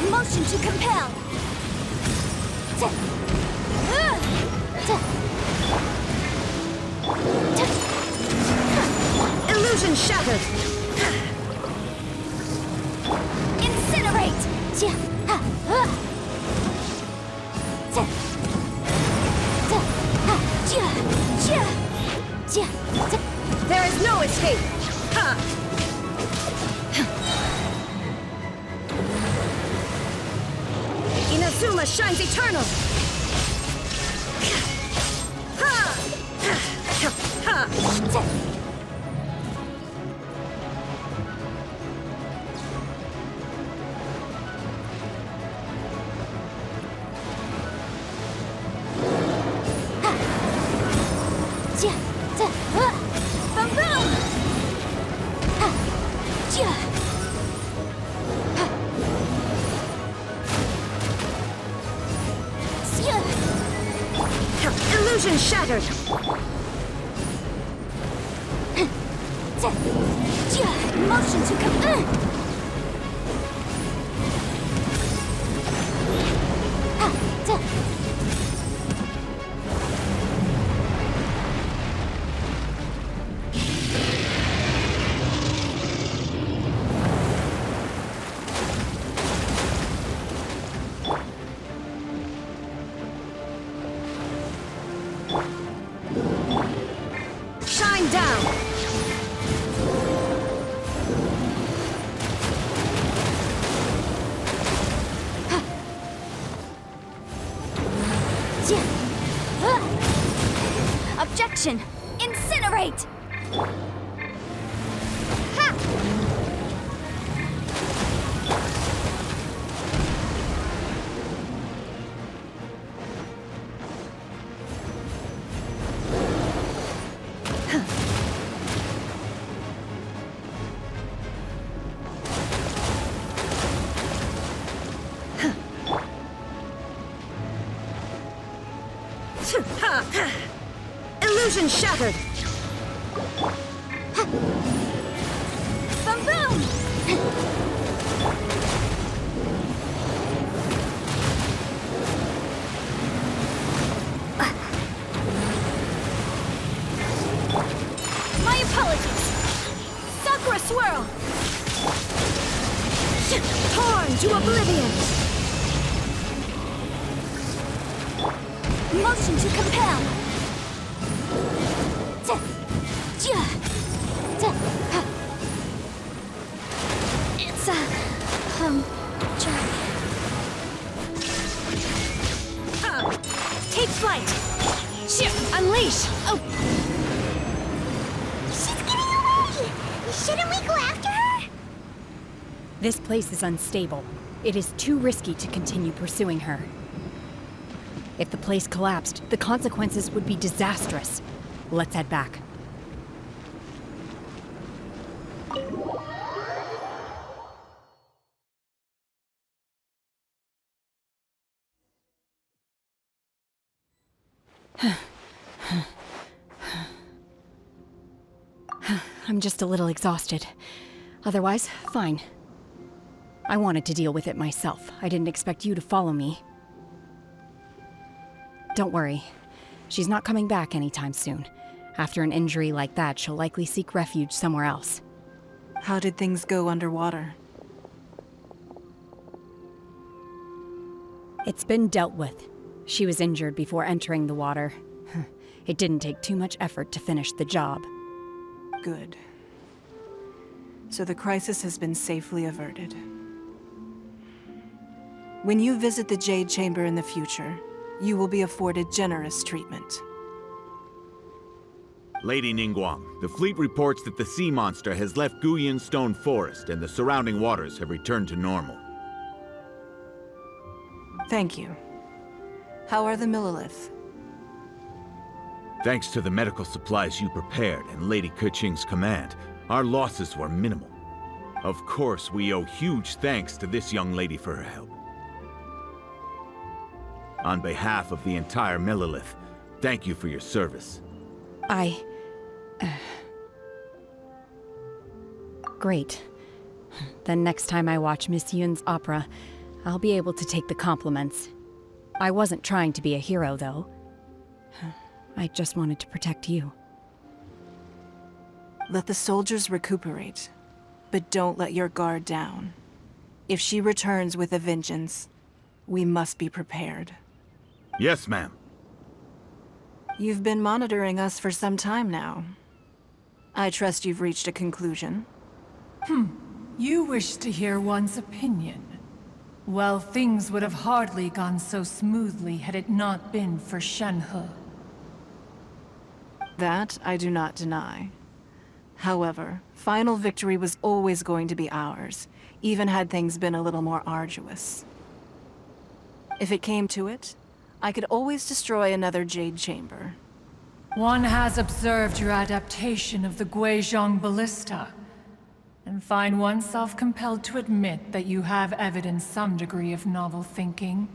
Motion to compel! Illusion shattered! Incinerate! There is no escape! Inazuma shines eternal! Boom boom! Illusion shattered! Motion to compel! Shine down! Objection! Incinerate! Illusion shattered! Boom boom! My apologies! Sakura swirl! Torn to oblivion! Motion to compel! It's a... journey. Take flight! Unleash! Oh! She's getting away! Shouldn't we go after her? This place is unstable. It is too risky to continue pursuing her. If the place collapsed, the consequences would be disastrous. Let's head back. I'm just a little exhausted. Otherwise, fine. I wanted to deal with it myself. I didn't expect you to follow me. Don't worry. She's not coming back anytime soon. After an injury like that, she'll likely seek refuge somewhere else. How did things go underwater? It's been dealt with. She was injured before entering the water. It didn't take too much effort to finish the job. Good. So the crisis has been safely averted. When you visit the Jade Chamber in the future, you will be afforded generous treatment. Lady Ningguang, the fleet reports that the sea monster has left Guyan Stone Forest and the surrounding waters have returned to normal. Thank you. How are the Millilith? Thanks to the medical supplies you prepared and Lady Keqing's command, our losses were minimal. Of course, we owe huge thanks to this young lady for her help. On behalf of the entire Millilith, thank you for your service. Great. Then next time I watch Miss Yun's opera, I'll be able to take the compliments. I wasn't trying to be a hero, though. I just wanted to protect you. Let the soldiers recuperate, but don't let your guard down. If she returns with a vengeance, we must be prepared. Yes, ma'am. You've been monitoring us for some time now. I trust you've reached a conclusion. You wish to hear one's opinion. Well, things would have hardly gone so smoothly had it not been for Shenhe. That I do not deny. However, final victory was always going to be ours, even had things been a little more arduous. If it came to it, I could always destroy another Jade Chamber. One has observed your adaptation of the Guizhong Ballista, and find oneself compelled to admit that you have evidenced some degree of novel thinking.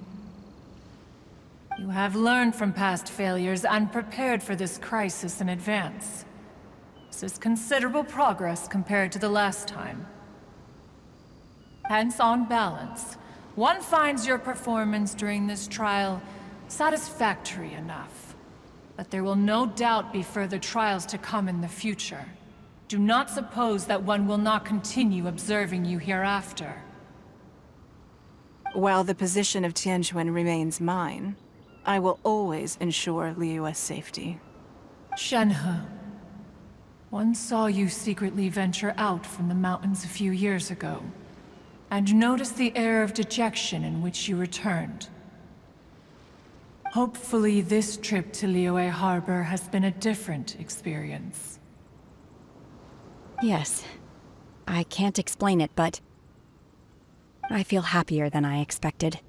You have learned from past failures and prepared for this crisis in advance. This is considerable progress compared to the last time. Hence, on balance, one finds your performance during this trial satisfactory enough. But there will no doubt be further trials to come in the future. Do not suppose that one will not continue observing you hereafter. While the position of Tianquan remains mine, I will always ensure Liyue's safety. Shenhe, one saw you secretly venture out from the mountains a few years ago, and noticed the air of dejection in which you returned. Hopefully this trip to Liyue Harbor has been a different experience. Yes. I can't explain it, but I feel happier than I expected.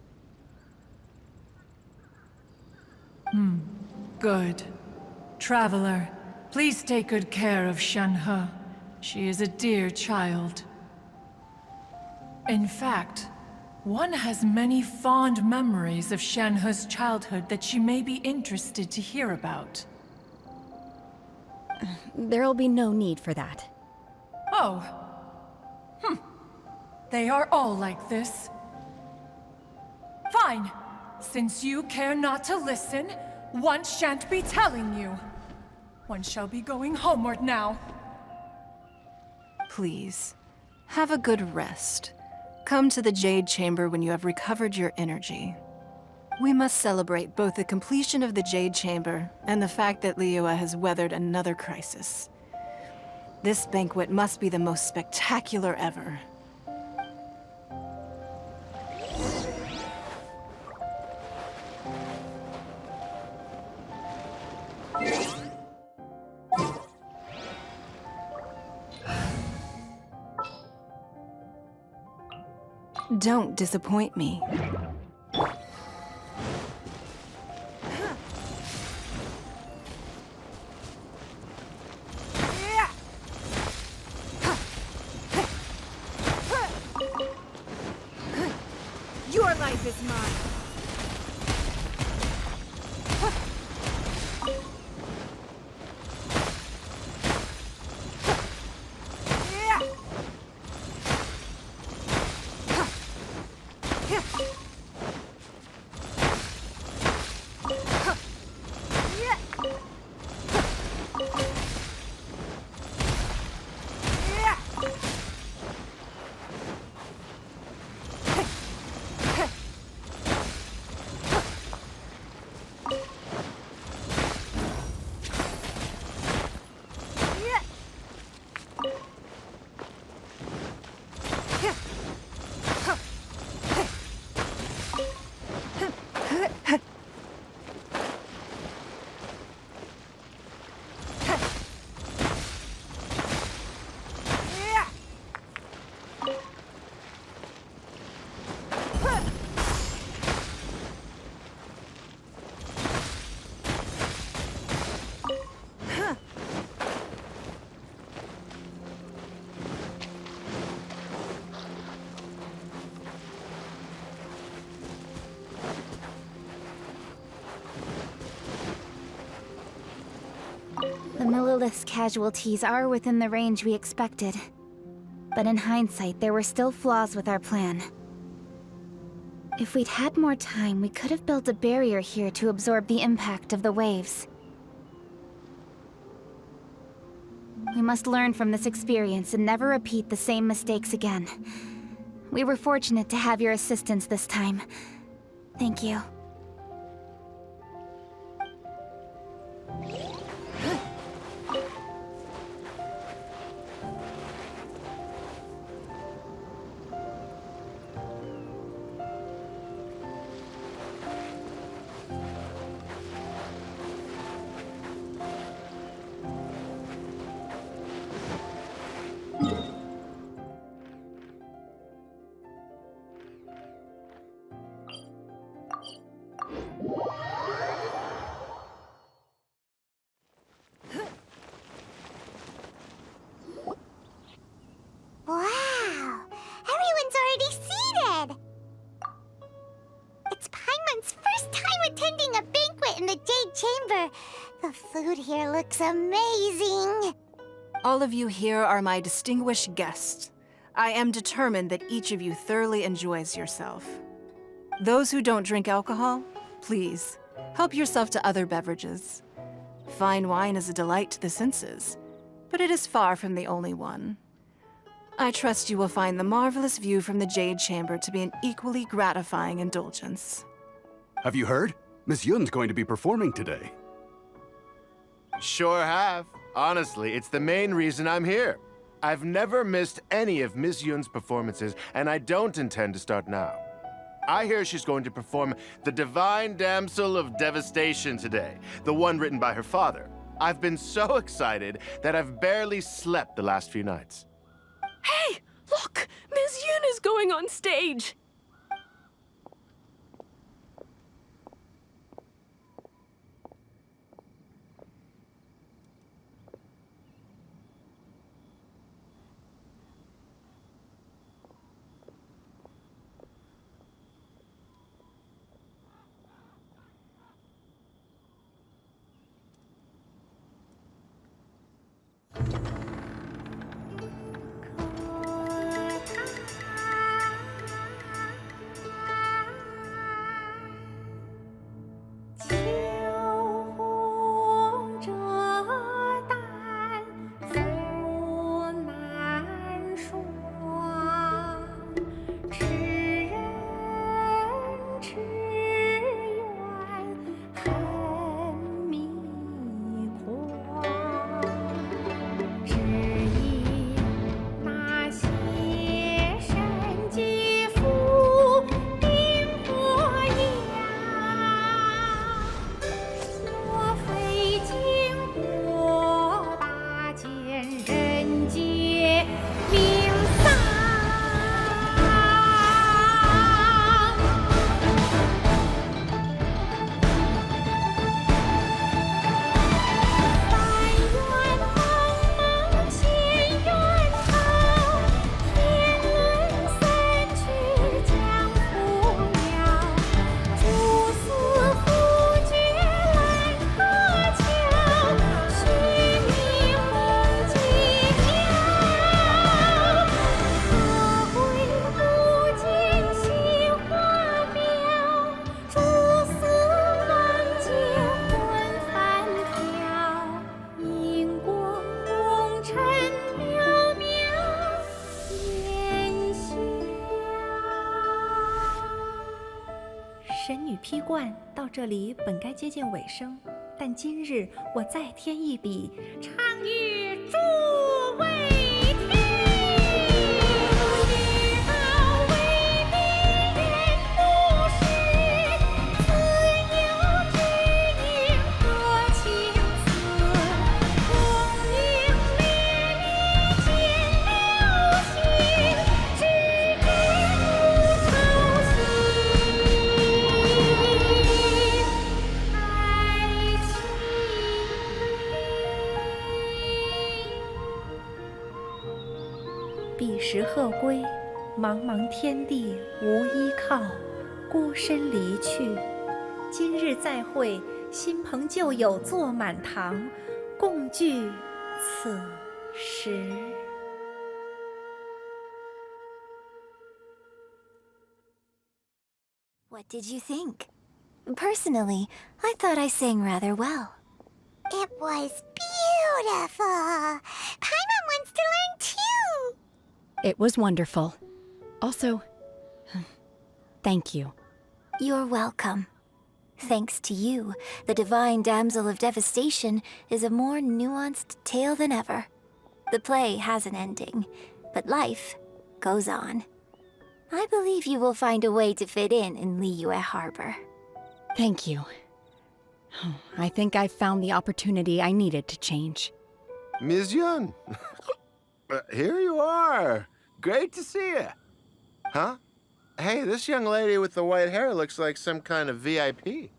Good. Traveler, please take good care of Shenhe. She is a dear child. In fact, one has many fond memories of Shenhe's childhood that she may be interested to hear about. There'll be no need for that. Oh. They are all like this. Fine. Since you care not to listen, one shan't be telling you. One shall be going homeward now. Please, have a good rest. Come to the Jade Chamber when you have recovered your energy. We must celebrate both the completion of the Jade Chamber and the fact that Liyue has weathered another crisis. This banquet must be the most spectacular ever. Don't disappoint me. Your life is mine. The Millilith's casualties are within the range we expected. But in hindsight, there were still flaws with our plan. If we'd had more time, we could have built a barrier here to absorb the impact of the waves. We must learn from this experience and never repeat the same mistakes again. We were fortunate to have your assistance this time. Thank you. Wow! Everyone's already seated! It's Paimon's first time attending a banquet in the Jade Chamber. The food here looks amazing. All of you here are my distinguished guests. I am determined that each of you thoroughly enjoys yourself. Those who don't drink alcohol, please, help yourself to other beverages. Fine wine is a delight to the senses, but it is far from the only one. I trust you will find the marvelous view from the Jade Chamber to be an equally gratifying indulgence. Have you heard? Miss Yun's going to be performing today. Sure have. Honestly, it's the main reason I'm here. I've never missed any of Miss Yun's performances, and I don't intend to start now. I hear she's going to perform the Divine Damsel of Devastation today, the one written by her father. I've been so excited that I've barely slept the last few nights. Hey, look! Miss Yun is going on stage!批冠到这里本该接近尾声，但今日我再添一笔，唱与诸位听。世道为民人不识，自有知音多情思。功名烈烈见流星，只知无愁心。彼时鹤归，茫茫天地无依靠，孤身离去。今日再会，新朋旧友坐满堂，共聚此时。What did you think? Personally, I thought I sang rather well. It was beautiful. Paimon wants to learn too. It was wonderful. Also, thank you. You're welcome. Thanks to you, the divine Damsel of Devastation is a more nuanced tale than ever. The play has an ending, but life goes on. I believe you will find a way to fit in Liyue Harbor. Thank you. I think I've found the opportunity I needed to change. Ms. Yun, here you are. Great to see you. Huh? Hey, this young lady with the white hair looks like some kind of VIP.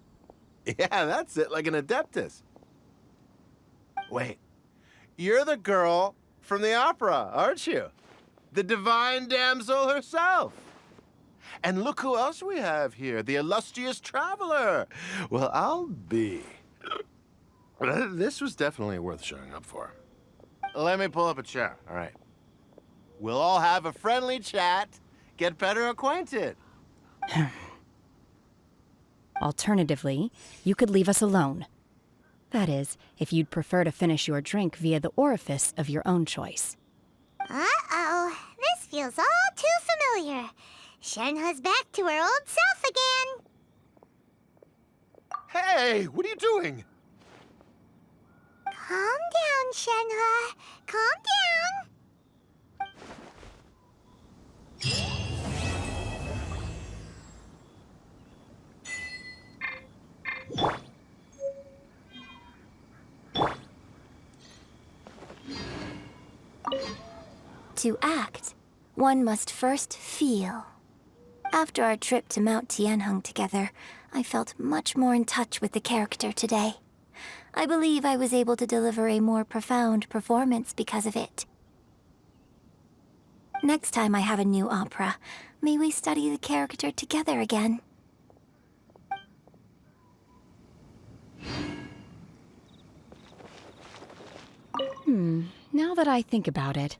Yeah, that's it, like an Adeptus. Wait, you're the girl from the opera, aren't you? The divine damsel herself. And look who else we have here, the illustrious traveler. Well, I'll be. This was definitely worth showing up for. Let me pull up a chair, all right? We'll all have a friendly chat, get better acquainted. Alternatively, you could leave us alone. That is, if you'd prefer to finish your drink via the orifice of your own choice. Uh-oh, this feels all too familiar. Shenhe's back to her old self again. Hey, what are you doing? Calm down, Shenhe. Calm down. To act, one must first feel. After our trip to Mount Tianheng together, I felt much more in touch with the character today. I believe I was able to deliver a more profound performance because of it. Next time I have a new opera, may we study the character together again. Now that I think about it,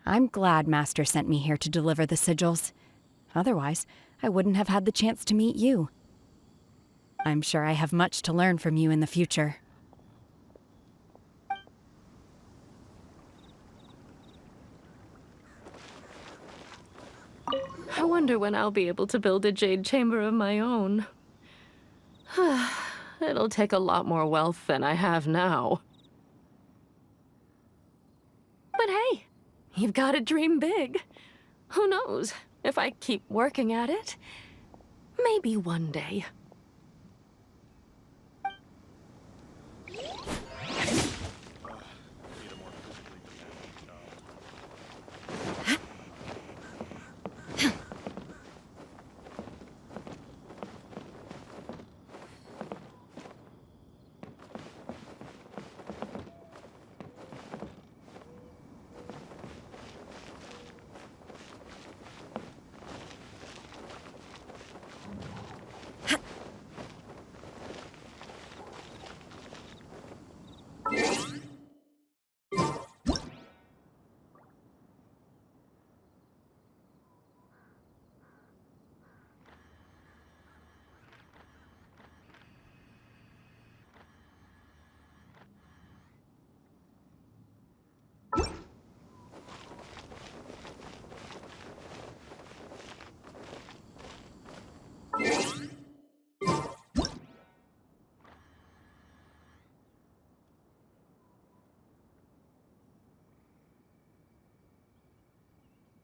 I'm glad Master sent me here to deliver the sigils. Otherwise, I wouldn't have had the chance to meet you. I'm sure I have much to learn from you in the future. I wonder when I'll be able to build a jade chamber of my own. It'll take a lot more wealth than I have now. But hey, you've got to dream big. Who knows? If I keep working at it, maybe one day.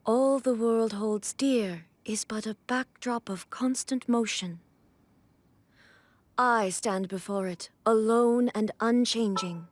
All the world holds dear is but a backdrop of constant motion. I stand before it, alone and unchanging.